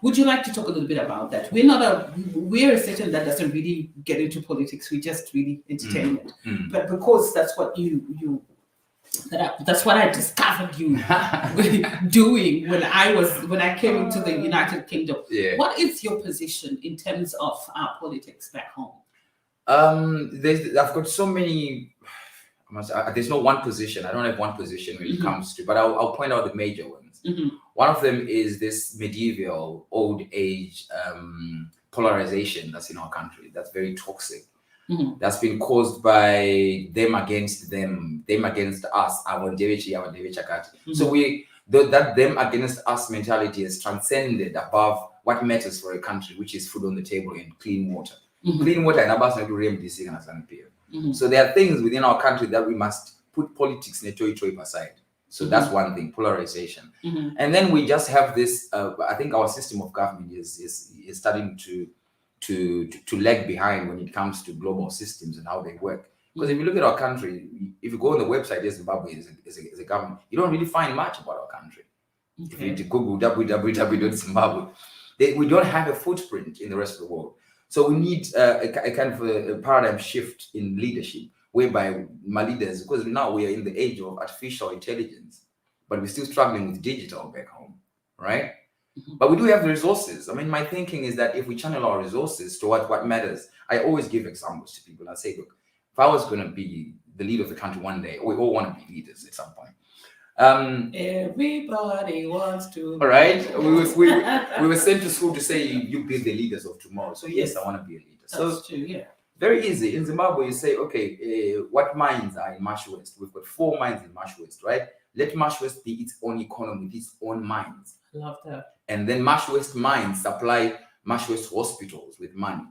Speaker 2: Would you like to talk a little bit about that? We're a section that doesn't really get into politics. We just really entertain it. But because that's what that's what I discovered you doing when I came into the United Kingdom. Yeah. What is your position in terms of our politics back home?
Speaker 3: I've got so many. There's no one position. I don't have one position when it comes to, but I'll point out the major ones. One of them is this medieval old age polarization that's in our country. That's very toxic. That's been caused by them against us. So that them against us mentality is transcended above what matters for a country, which is food on the table and clean water. Clean water and about so there are things within our country that we must put politics in a toy aside. So that's one thing, polarization. And then we just have this. I think our system of government is starting to lag behind when it comes to global systems and how they work. Because if you look at our country, if you go on the website, Zimbabwe is a government, you don't really find much about our country. Okay. If you Google www.zimbabwe, we don't have a footprint in the rest of the world. So we need a kind of a paradigm shift in leadership, whereby my leaders, because now we are in the age of artificial intelligence, but we're still struggling with digital back home, right? But we do have the resources. I mean, my thinking is that if we channel our resources towards what matters, I always give examples to people. I say, look, if I was going to be the leader of the country one day, we all want to be leaders at some point.
Speaker 2: Everybody wants to.
Speaker 3: All right. We were sent to school to say you be the leaders of tomorrow. So yes, I want to be a leader.
Speaker 2: That's true, yeah.
Speaker 3: Very easy. In Zimbabwe, you say, okay, what mines are in Marsh West? We've got 4 mines in Marsh West, right? Let Marsh West be its own economy with its own mines.
Speaker 2: Love that.
Speaker 3: And then Marsh West mines supply Marsh West hospitals with money.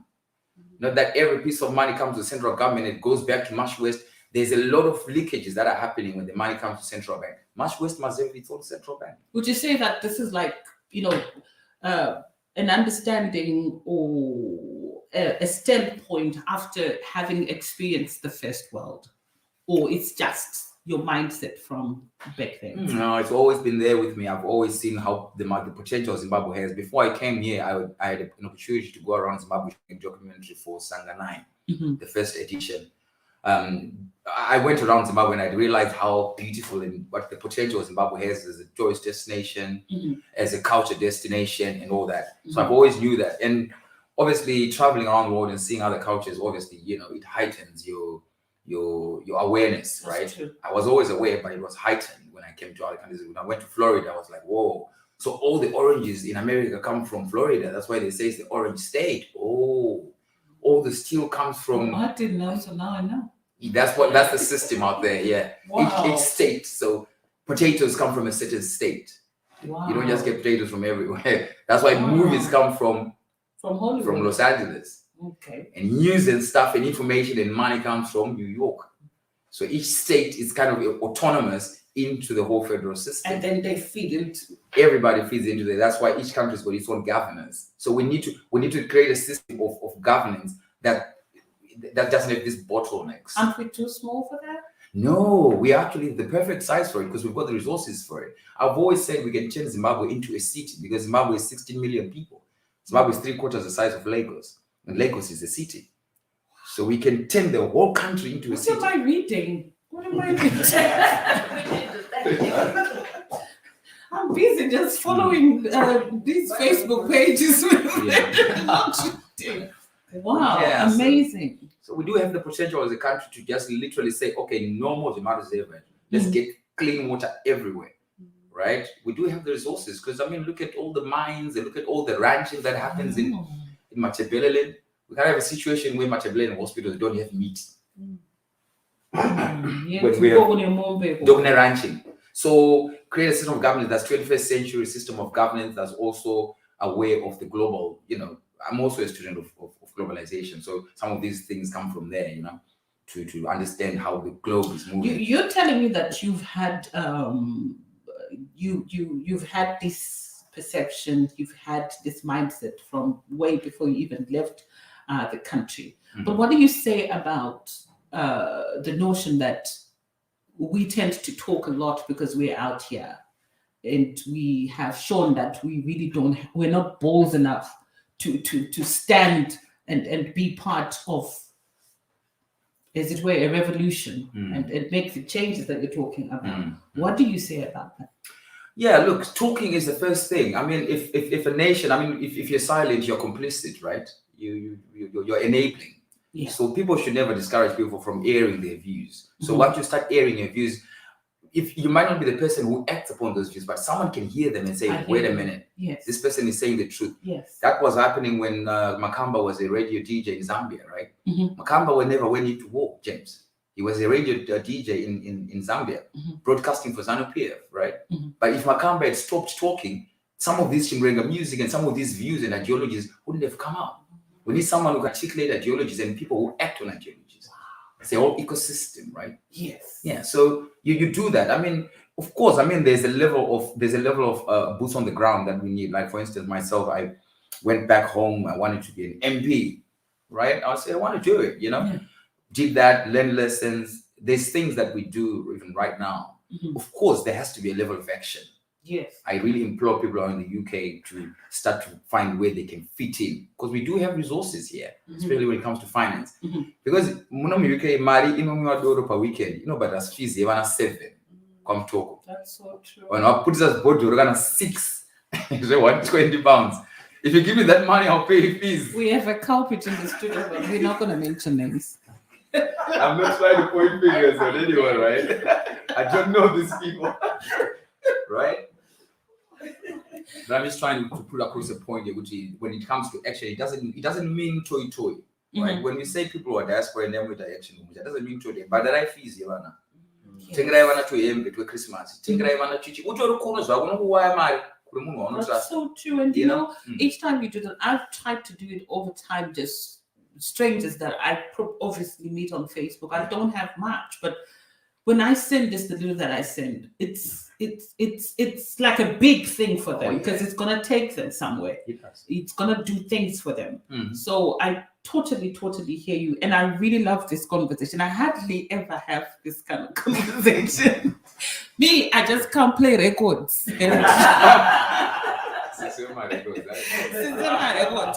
Speaker 3: Not that every piece of money comes to the central government, it goes back to Marsh West. There's a lot of leakages that are happening when the money comes to central bank. Marsh West must have its own central bank.
Speaker 2: Would you say that this is like, you know, an understanding or a standpoint after having experienced the First World? Or it's just your mindset from back then?
Speaker 5: No, it's always been there with me. I've always seen how the potential Zimbabwe has. Before I came here, I had an opportunity to go around Zimbabwe shooting documentary for Sanga 9, the first edition. I went around Zimbabwe and I realized how beautiful and what the potential Zimbabwe has as a tourist destination, as a culture destination, and all that. So I've always knew that. And obviously, traveling around the world and seeing other cultures, obviously, it heightens your awareness, right? True. I was always aware, but it was heightened when I came to other countries. When I went to Florida, I was like, whoa. So all the oranges in America come from Florida. That's why they say it's the orange state. Oh, all the steel comes from...
Speaker 2: I didn't know, so now I know.
Speaker 5: That's the system out there, yeah. Wow. Each state. So potatoes come from a certain state. Wow. You don't just get potatoes from everywhere. That's why movies come from
Speaker 2: Hollywood,
Speaker 5: from Los Angeles.
Speaker 2: Okay.
Speaker 5: And news and stuff and information and money comes from New York. So each state is kind of autonomous into the whole federal system.
Speaker 2: And then they feed into...
Speaker 5: Everybody feeds into it. That's why each country's got its own governance. So we need to create a system of governance that doesn't have these bottlenecks.
Speaker 2: Aren't we too small for that?
Speaker 5: No, we're actually the perfect size for it because we've got the resources for it. I've always said we can turn Zimbabwe into a city because Zimbabwe is 16 million people. Zimbabwe is 3/4 the size of Lagos. And Lagos is a city. So we can turn the whole country into a city.
Speaker 2: What am I reading? I'm busy just following these Facebook pages. Wow, yeah, amazing.
Speaker 5: So we do have the potential as a country to just literally say, okay, no more tomatoes ever. Let's get clean water everywhere, right? We do have the resources because, look at all the mines and look at all the ranching that happens in Matabeleland. We can't have a situation where Matabeleland hospitals don't have meat. When we are ranching. So create a system of governance that's 21st century system of governance that's also aware of the global, I'm also a student of globalization. So some of these things come from there, to understand how the globe is moving.
Speaker 2: You're telling me that you've had you've had this perception, you've had this mindset from way before you even left the country. But what do you say about the notion that we tend to talk a lot because we're out here and we have shown that we really we're not bold enough to stand and be part of, as it were, a revolution and make the changes that you're talking about. What do you say about that?
Speaker 5: Yeah, look, talking is the first thing. If a nation, if you're silent, you're complicit, right? You're enabling. Yeah. So people should never discourage people from airing their views. So once you start airing your views, if you might not be the person who acts upon those views, but someone can hear them and say, wait a minute, this person is saying the truth.
Speaker 2: Yes.
Speaker 5: That was happening when Makamba was a radio DJ in Zambia, right? Makamba never went into war, James. He was a radio DJ in Zambia, broadcasting for ZANU-PF, right? But if Makamba had stopped talking, some of this Chimrenga music and some of these views and ideologies wouldn't have come out. We need someone who can articulate ideologies and people who act on ideologies. It's the whole ecosystem, right?
Speaker 2: Yes.
Speaker 5: Yeah. So you do that. Of course. There's a level of boots on the ground that we need. Like for instance, myself, I went back home. I wanted to be an MP, right? I say I want to do it. Did that, learn lessons. There's things that we do even right now. Of course, there has to be a level of action.
Speaker 2: Yes. I
Speaker 5: really implore people in the UK to start to find where they can fit in because we do have resources here, especially when it comes to finance. Because in the UK, Mari, per weekend, but as fees, you 7.
Speaker 2: That's so true.
Speaker 5: When I put us board, you're gonna 6. So 120 pounds. If you give me that money, I'll pay fees.
Speaker 2: We have a culprit in the studio, but we're not gonna mention names.
Speaker 5: I'm not trying to point fingers on anyone, right? I don't know these people, right? But I'm just trying to put across the point here, which is when it comes to action, it doesn't mean toy, right? When we say people are diaspora and then with action, that doesn't mean toy. But the right fees, Yavana. Tengai wana to him to Christmas. Tengai wana chichi.
Speaker 2: That's so true. And each time you do that, I've tried to do it over time, just strangers that I obviously meet on Facebook. I don't have much, but when I send this, the little that I send, it's like a big thing for them because it's gonna take them somewhere. It's gonna do things for them. So I totally hear you. And I really love this conversation. I hardly ever have this kind of conversation. Me, I just can't play records.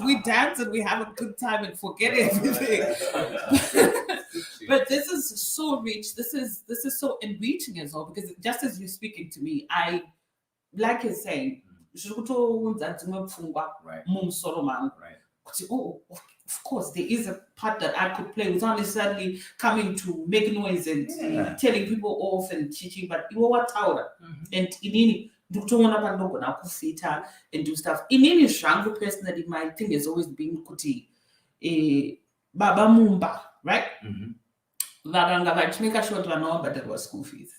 Speaker 2: We dance and we have a good time and forget everything. But this is so rich. This is so enriching as well, because just as you're speaking to me, I, like you're saying, right. Oh, of course, there is a part that I could play without necessarily coming to make noise and telling people off and teaching, but you know what, and inini and do stuff. Inini Shangu personally, my thing has always been kuti Baba Mumba, right? Vaganga vachimeka sure vanawo bhadharwa school fees.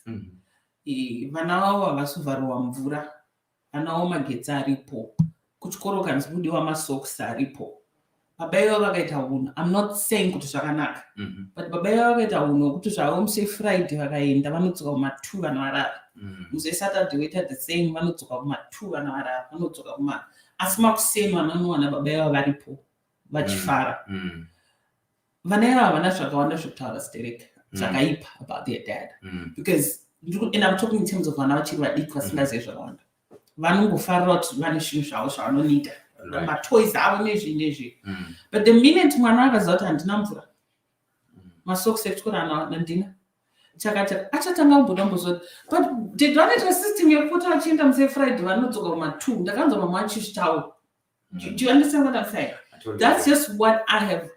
Speaker 2: Vanawo vasuvarwa mvura, vanawo magetsi aripo, kuchikoro kanzi budiwa masokisi aripo. Babayo vakaita uno. I'm not saying kuti zvakanaka, but babayo vakaita uno kuti zvavo muse Friday vakaenda vanodzoka kuma2 vanorara. Muse Saturday waita the same vanodzoka kuma2 vanorara, vanodzoka kuma. Asi makuseni vanowana babayo varipo vachifara. Vanaya havana zvakawanda zvekutaura stereka zvakaipa about their dad, because, and I'm talking in terms of vana vachiri vadiki vasingazivi zvakawanda, vanongofarira kuti vane zvinhu zvavo zvavanonida, matoys avo nezvi. But the minute mwana akaziva kuti handina mvura, masokisi ekuchikora handina, achatanga kumbotambozoti, but did vanoita system yekuti vachienda muse Friday vanodzoka kuma2, ndakanzwa mama achizvitaura. Do you understand what I'm saying? That's just what I have.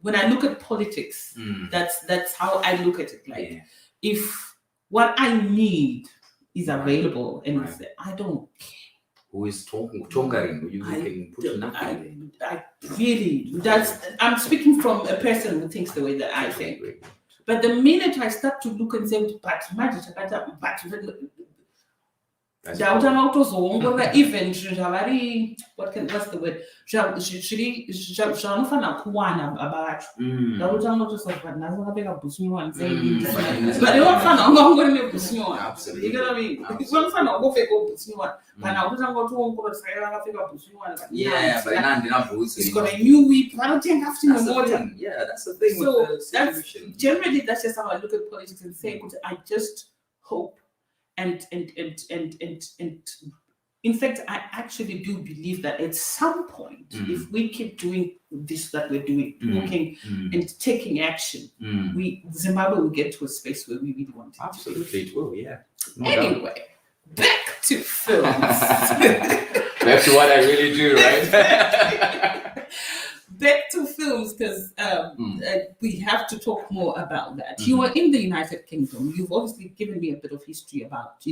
Speaker 2: When I look at politics, that's how I look at it. Like, if what I need is available, and I don't care
Speaker 5: who is tongering, you can put nothing.
Speaker 2: I really, I'm speaking from a person who thinks the way that I think. But the minute I start to look and say, but even what's the word? It's got a new week. Yeah,
Speaker 5: that's the thing.
Speaker 2: So generally that's just how I look at politics and say, I just hope. And in fact, I actually do believe that at some point, if we keep doing this that we're doing, talking and taking action, Zimbabwe will get to a space where we really want it.
Speaker 5: Absolutely, it will, yeah. No
Speaker 2: anyway,
Speaker 5: doubt.
Speaker 2: back to films.
Speaker 5: Back to what I really do, right?
Speaker 2: Back to films, because we have to talk more about that. You were in the United Kingdom. You've obviously given me a bit of history about,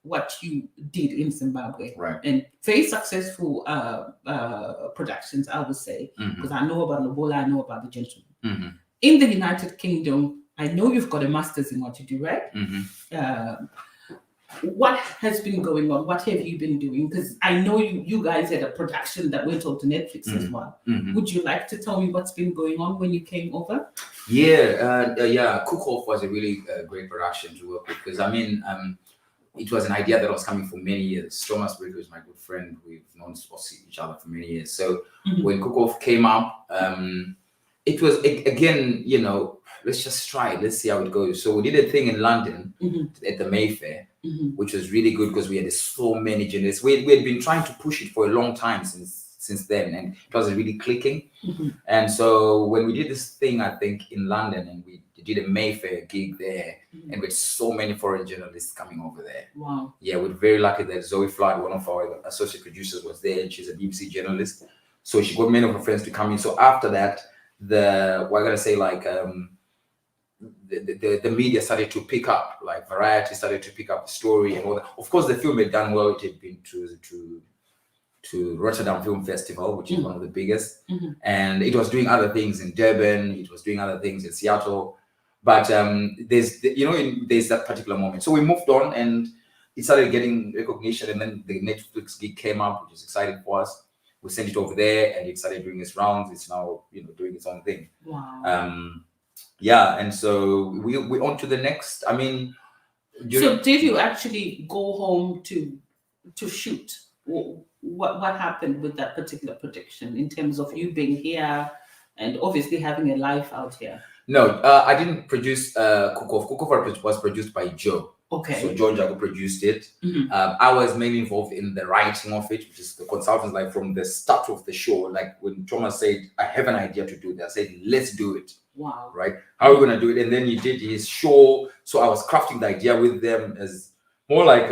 Speaker 2: what you did in Zimbabwe.
Speaker 5: Right.
Speaker 2: And very successful productions, I would say, because I know about Lobola, I know about The Gentleman. In the United Kingdom, I know you've got a master's in what you do, right? What has been going on? What have you been doing? Because I know you guys had a production that went on to Netflix as well. Would you like to tell me what's been going on when you came over?
Speaker 5: Yeah. Cook Off was a really great production to work with, because it was an idea that was coming for many years. Thomas Bridget is my good friend. We've known each other for many years. So when Cook Off came up, it was, again, let's just try it. Let's see how it goes. So we did a thing in London at the Mayfair, which was really good because we had so many journalists. We had been trying to push it for a long time since then, and it wasn't really clicking. And so when we did this thing, I think in London, and we did a Mayfair gig there, and with so many foreign journalists coming over there.
Speaker 2: Wow.
Speaker 5: Yeah, we're very lucky that Zoe Flood, one of our associate producers, was there, and she's a BBC journalist. So she got many of her friends to come in. So after that, the media started to pick up, like Variety started to pick up the story and all that. Of course, the film had done well. It had been to Rotterdam Film Festival, which is one of the biggest, and it was doing other things in Durban. It was doing other things in Seattle, but there's that particular moment. So we moved on, and it started getting recognition, and then the Netflix gig came up, which is exciting for us. We sent it over there, and it started doing its rounds. It's now doing its own thing.
Speaker 2: Wow.
Speaker 5: And so we on to the next.
Speaker 2: So did you actually go home to shoot? What happened with that particular production in terms of you being here? and obviously having a life out here.
Speaker 5: No, I didn't produce Cook Off. Cook Off was produced by Joe.
Speaker 2: Okay.
Speaker 5: So John Jago produced it.
Speaker 2: Mm-hmm.
Speaker 5: I was mainly involved in the writing of it, which is the consultants, like from the start of the show. Like when Thomas said, I have an idea to do that, I said, let's do it.
Speaker 2: Wow.
Speaker 5: Right? How are we going to do it? And then he did his show. So I was crafting the idea with them as more like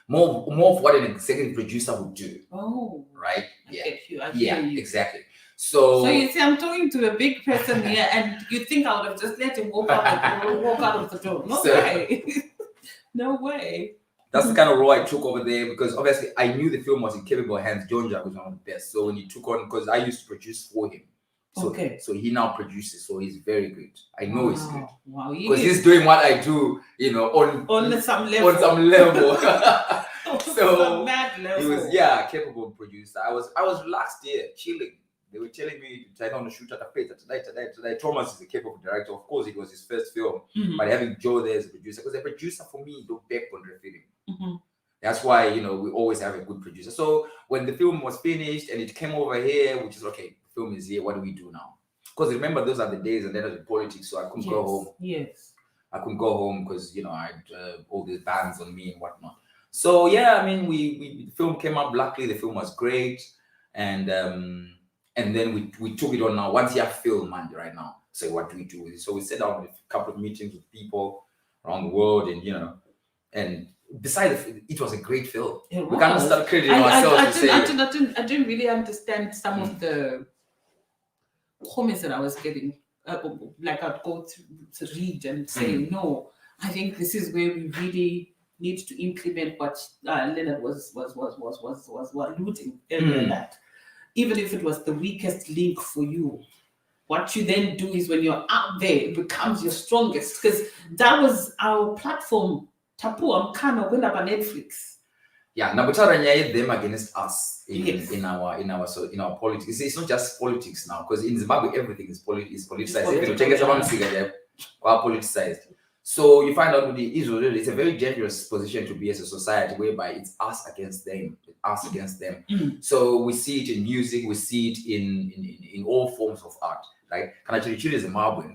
Speaker 5: more of what an executive producer would do.
Speaker 2: Oh.
Speaker 5: Right?
Speaker 2: I get you. I
Speaker 5: yeah,
Speaker 2: you.
Speaker 5: Exactly. So
Speaker 2: you see, I'm talking to a big person here, and you think I would have just let him walk out of the door. No way. No way.
Speaker 5: That's the kind of role I took over there, because obviously I knew the film was in capable hands. John Jack was one of the best. So when he took on, because I used to produce for him. So, so he now produces, so he's very good. I know he's good.
Speaker 2: Wow.
Speaker 5: Because he's doing what I do, on
Speaker 2: some level.
Speaker 5: On some level.
Speaker 2: So mad level.
Speaker 5: He was capable producer. I was relaxed here, chilling. They were telling me I don't want to shoot at a pace today. Thomas is a capable director. Of course, it was his first film, but having Joe there as a producer, because a producer for me don't back on the film. That's why we always have a good producer. So when the film was finished and it came over here, which is okay, the film is here. What do we do now? Because remember, those are the days, and then was politics, so I couldn't go home.
Speaker 2: Yes.
Speaker 5: I couldn't go home because I had all these bans on me and whatnot. So yeah, I mean, the film came out. Luckily, the film was great, and then we took it on now. Once you have film right now, so what do we do with it? So we sat down with a couple of meetings with people around the world, and besides, it was a great film. We can't start crediting ourselves.
Speaker 2: I didn't really understand some of the comments that I was getting. Like I'd go to read and say, no, I think this is where we really need to implement what Leonard was alluding earlier. That even if it was the weakest link for you, what you then do is when you're out there, it becomes your strongest. Because that was our platform. Tapu Amkano went up on Netflix.
Speaker 5: Yeah, Nabutaranya them against us in our politics. It's not just politics now, because in Zimbabwe everything is politicized. Politicized. So you find out with Israel, it's a very dangerous position to be as a society, whereby it's us against them. So we see it in music, we see it in all forms of art. Like Kanachiri is Zimbabwean,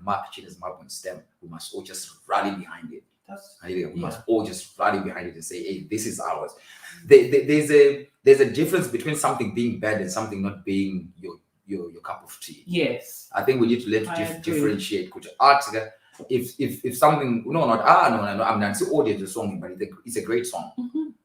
Speaker 5: Mark Chile is Zimbabwean STEM. We must all just rally behind it. We must all just rally behind it and say, hey, this is ours. There's a difference between something being bad and something not being your cup of tea.
Speaker 2: Yes.
Speaker 5: I think we need to learn to differentiate. Art, if something, I'm not the audience song, but it's a great song.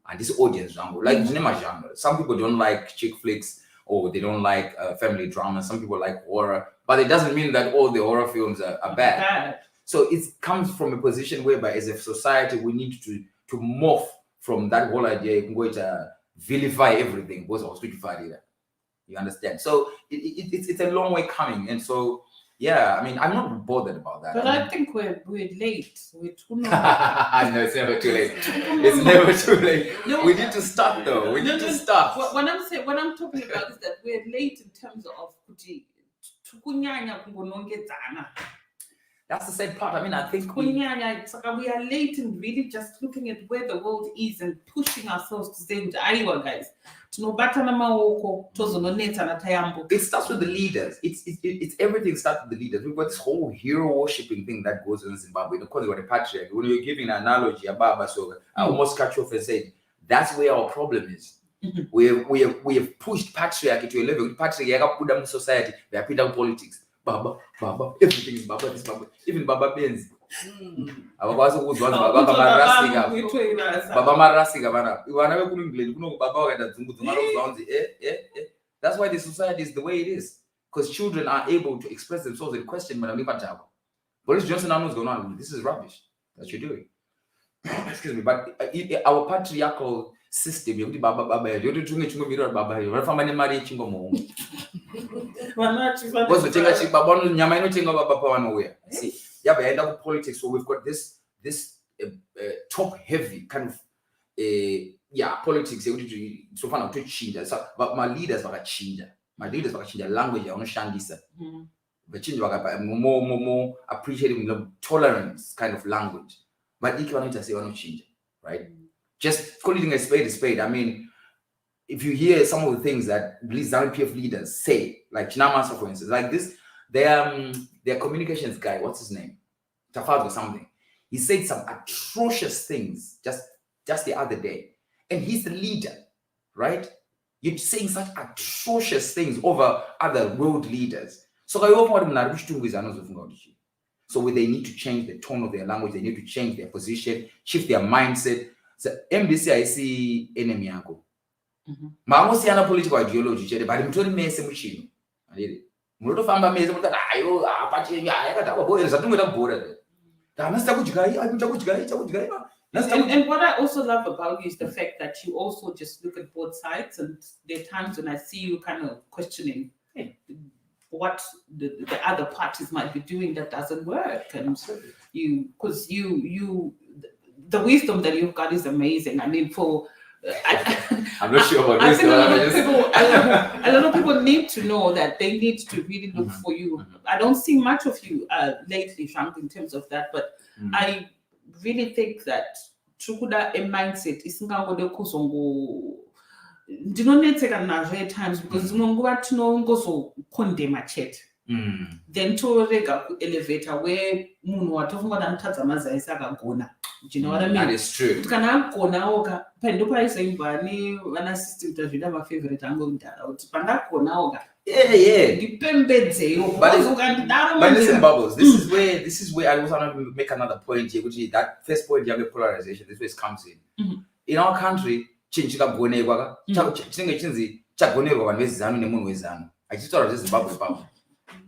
Speaker 5: And this audience genre, like genre. Some people don't like chick flicks, or they don't like family drama. Some people like horror, but it doesn't mean that all the horror films are bad. So it comes from a position whereby, as a society, we need to morph from that whole idea. You can go to vilify everything. You understand? So it's a long way coming, and so yeah, I mean, I'm not bothered about that.
Speaker 2: But I think we're late. We're too late.
Speaker 5: No, it's never too late. It's never too late. No, we need to start though. We need to start.
Speaker 2: What I'm talking about is that we're late in terms of
Speaker 5: that's the sad part. I mean, I think
Speaker 2: we are late in really just looking at where the world is and pushing ourselves to say, guys,
Speaker 5: it starts with the leaders. It's everything starts with the leaders. We've got this whole hero worshipping thing that goes on in Zimbabwe. Because they were the patriarch. When you're giving an analogy, I almost cut you off and said, that's where our problem is. We have pushed patriarchy to a level. Patriarchy put down society. They are put down politics. Baba, everything is Baba, this Baba, even Baba Benz. Baba that's why the society is the way it is. Because children are able to express themselves and question Boris Johnson knows going on. This is rubbish that you're doing. Excuse me, but our patriarchal system, politics. So we've got this top heavy kind of politics. So far to change. But my leaders are change. My leaders are change language. I understand this. But change more appreciating tolerance kind of language. But you can't say change, right? Just calling a spade. I mean, if you hear some of the things that ZANU-PF leaders say, like Chinamasa, for instance, like this, their communications guy, what's his name? Tafad or something. He said some atrocious things just the other day. And he's the leader, right? You're saying such atrocious things over other world leaders. So they need to change the tone of their language, they need to change their position, shift their mindset. So MDC, I see enemy yangu. Maangosiyana political ideology chete bali mutori mese muchino. Andiri. Munotofamba mese mutati ayo apachenga ayakadakwa boye zvatumweta bhora de. Tamasita kudyai, ayuta kudyai.
Speaker 2: And what I also love about you is the fact that you also just look at both sides, and there are times when I see you kind of questioning what the other parties might be doing that doesn't work, and because you the wisdom that you've got is amazing. I mean,
Speaker 5: I'm not sure about this.
Speaker 2: A lot of people need to know that they need to really look for you. I don't see much of you lately, Frank, in terms of that, but I really think that Chukuda a mindset is not going to ndinonetseka nazvo at times because unonguva tinongozokonde chat then torega kuelevator where munhu watofunga kuti anotadza mazaisa akagona. Do you know what I mean?
Speaker 5: That is true.
Speaker 2: Kana agona oga pandopaisaimbwa ne vana system tazvida mafavorite angu kudhara kuti pandagona oga ndipembedzeyo
Speaker 5: but listen, Bubbles, this is where I also want to make another point here, which is that first point, you have a polarization. This is where it comes in. In our country, chikagonekwa chinenge chinzi chagonerwa vanhu vezanu nemunhu wezanu achitaura zvezimbabwe ipapo.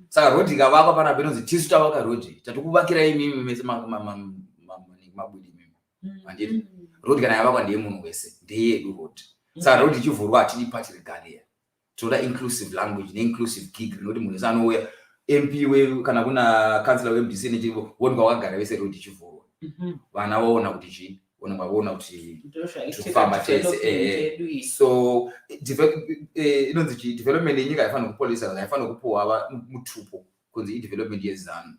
Speaker 5: Saka rodhi ikavakwa pana penonzi tisu tavaka rodhi tatikuvakirai imimi mese mabudi imimi handiti rodhi kana yavakwa ndeye munhu wese ndeyedu rodhi. Saka rodhi ichivhurwa hatidi pati regalia, toda inclusive language neinclusive gig rinoti munhu wese anouya MP kana kuna kansila weMDC nechivo wonwa wakagara vese rodhi ichivhurwa vana vaona kuti chii vaona kuti tufamba tese. So development yenyika haifanira kupolisa, haifanira kupuwa mutupo kunzi development yezanu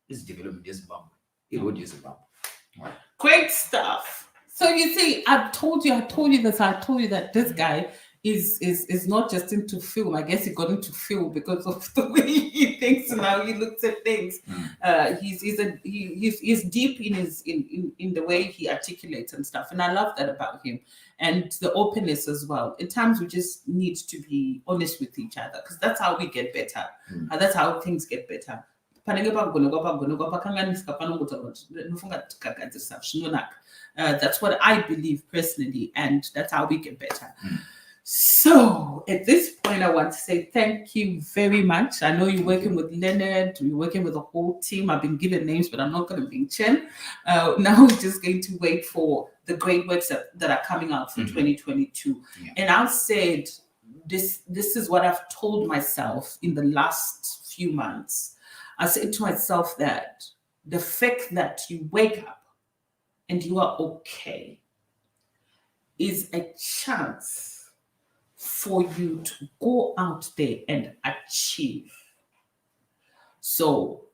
Speaker 5: is development yeZimbabwe, iroad yeZimbabwe.
Speaker 2: Great stuff. So you see, I told you that this guy is not just into film. I guess he got into film because of the way he thinks and how he looks at things. He's deep in the way he articulates and stuff, and I love that about him, and the openness as well. At times we just need to be honest with each other because that's how we get better. That's how things get better. That's what I believe personally, and that's how we get better. So at this point, I want to say thank you very much. I know you're working with Leonard, you're working with the whole team. I've been given names, but I'm not going to mention. Now we're just going to wait for the great works that are coming out for 2022. Yeah. And I've said, this is what I've told myself in the last few months. I said to myself that the fact that you wake up and you are okay is a chance for you to go out there and achieve. So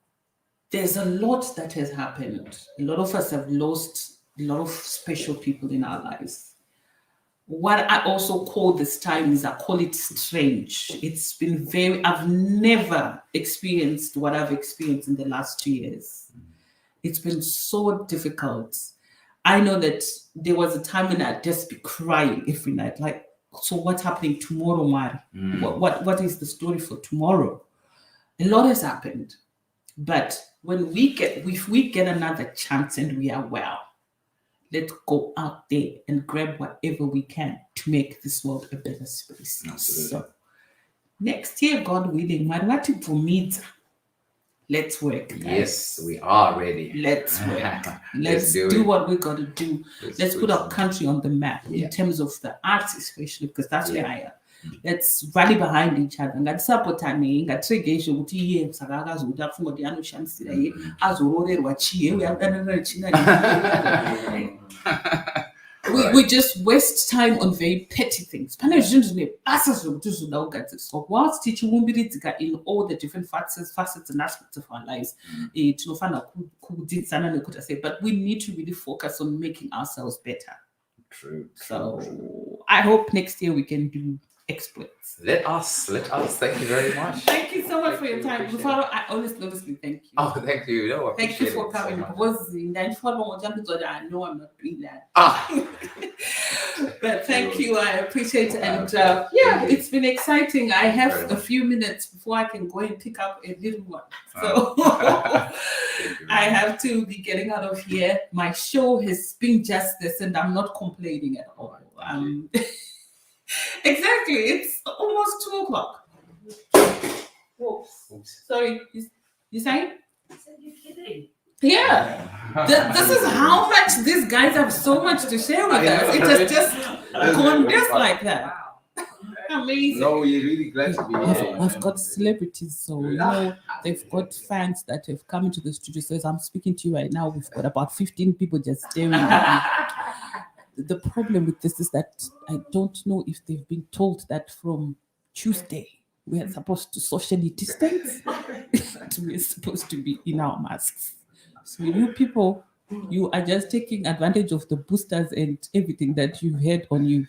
Speaker 2: there's a lot that has happened. A lot of us have lost a lot of special people in our lives. What I also call this time is, I call it strange. It's been I've never experienced what I've experienced in the last 2 years. It's been so difficult. I know that there was a time when I'd just be crying every night, like, so what's happening tomorrow, Mari? What is the story for tomorrow? A lot has happened. But if we get another chance and we are well, let's go out there and grab whatever we can to make this world a better space.
Speaker 5: Absolutely.
Speaker 2: So next year, God willing, let's work, guys.
Speaker 5: Yes, we are ready.
Speaker 2: Let's work. Let's do what we got to do. Let's put our country on the map in terms of the arts, especially, because that's where I am. Let's rally behind each other. Ngatisapotane, ngatirege kuti iye saka akazokuti afunga kuti anoshandisira iye azororerwa chiye uyadanana china. We just waste time on very petty things. Pane zvinhu zvine basa zvokuti zvoda kugadziriswa. Whilst tichiumbiridzika in all the different facets and aspects of our lives, tinofanira kudzidzana nekuti say, but we need to really focus on making ourselves better.
Speaker 5: True.
Speaker 2: So I hope next year we can do exploits.
Speaker 5: Let us. Thank you very much.
Speaker 2: Thank you so much for your time. Rufaro, I honestly thank you.
Speaker 5: Oh, thank you. No,
Speaker 2: thank you for coming. I know I'm not doing that. But thank you. I appreciate it. And it's been exciting. I have a few minutes before I can go and pick up a little one. So I have to be getting out of here. My show has been just this, and I'm not complaining at all. Exactly. It's almost 2:00. Oops. Sorry. You saying?
Speaker 1: I said you're kidding.
Speaker 2: Yeah. This is how much these guys have so much to share with us. It has just gone just like that. Wow. Amazing.
Speaker 5: No, we're really glad to be here.
Speaker 2: I've got celebrities, so they've got fans that have come into the studio. So as I'm speaking to you right now, we've got about 15 people just staring at me. The problem with this is that I don't know if they've been told that from Tuesday we are supposed to socially distance. We're supposed to be in our masks. So you people, you are just taking advantage of the boosters and everything that you've had on you.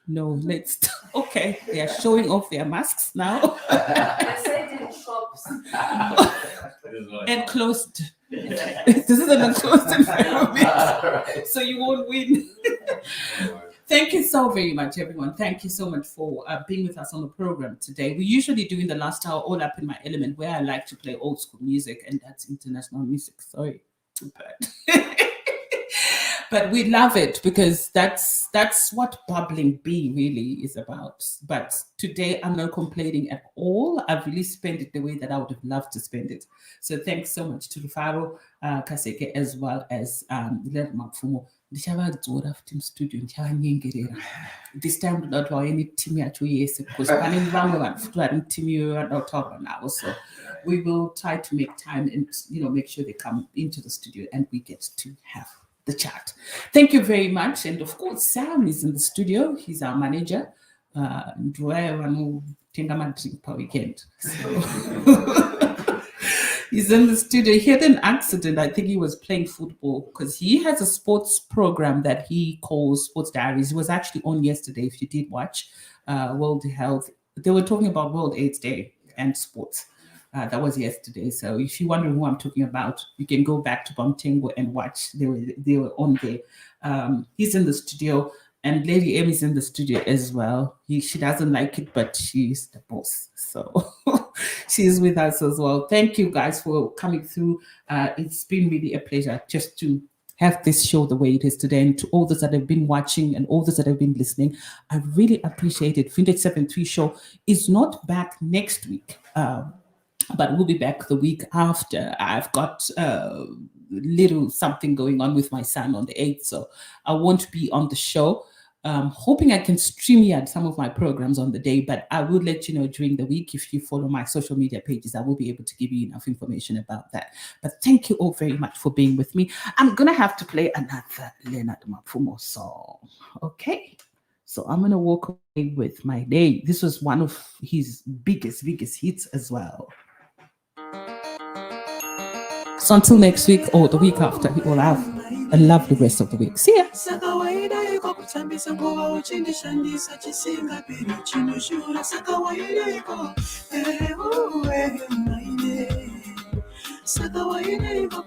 Speaker 2: No, okay. They are showing off their masks now.
Speaker 1: I said in shops.
Speaker 2: Enclosed. This is an enclosed environment, so you won't win. Thank you so very much, everyone. Thank you so much for being with us on the program today. We usually do in the last hour All Up in My Element, where I like to play old school music, and that's international music. Sorry. But we love it because that's what bubbling bee really is about. But today I'm not complaining at all. I've really spent it the way that I would have loved to spend it. So thanks so much to Rufaro Kaseke as well as Leonard Mapfumo. This time we not have any team because now. So we will try to make time and make sure they come into the studio and we get to have the chat. Thank you very much. And of course, Sam is in the studio. He's our manager. Per weekend. He's in the studio. He had an accident. I think he was playing football because he has a sports program that he calls Sports Diaries. It was actually on yesterday, if you did watch World Health. They were talking about World AIDS Day and sports. That was yesterday. So if you're wondering who I'm talking about, you can go back to Bomtengo and watch. They were on there. He's in the studio, and Lady Amy's in the studio as well. She doesn't like it, but she's the boss. So she's with us as well. Thank you guys for coming through. It's been really a pleasure just to have this show the way it is today. And to all those that have been watching and all those that have been listening, I really appreciate it. Vintage 7-3 show is not back next week. But we'll be back the week after. I've got little something going on with my son on the 8th, so I won't be on the show. Hoping I can StreamYard some of my programs on the day, but I will let you know during the week. If you follow my social media pages, I will be able to give you enough information about that. But thank you all very much for being with me. I'm going to have to play another Leonard Mapfumo song, okay? So I'm going to walk away with My Day. This was one of his biggest hits as well. So until next week or the week after, we will have a lovely rest of the week. See ya.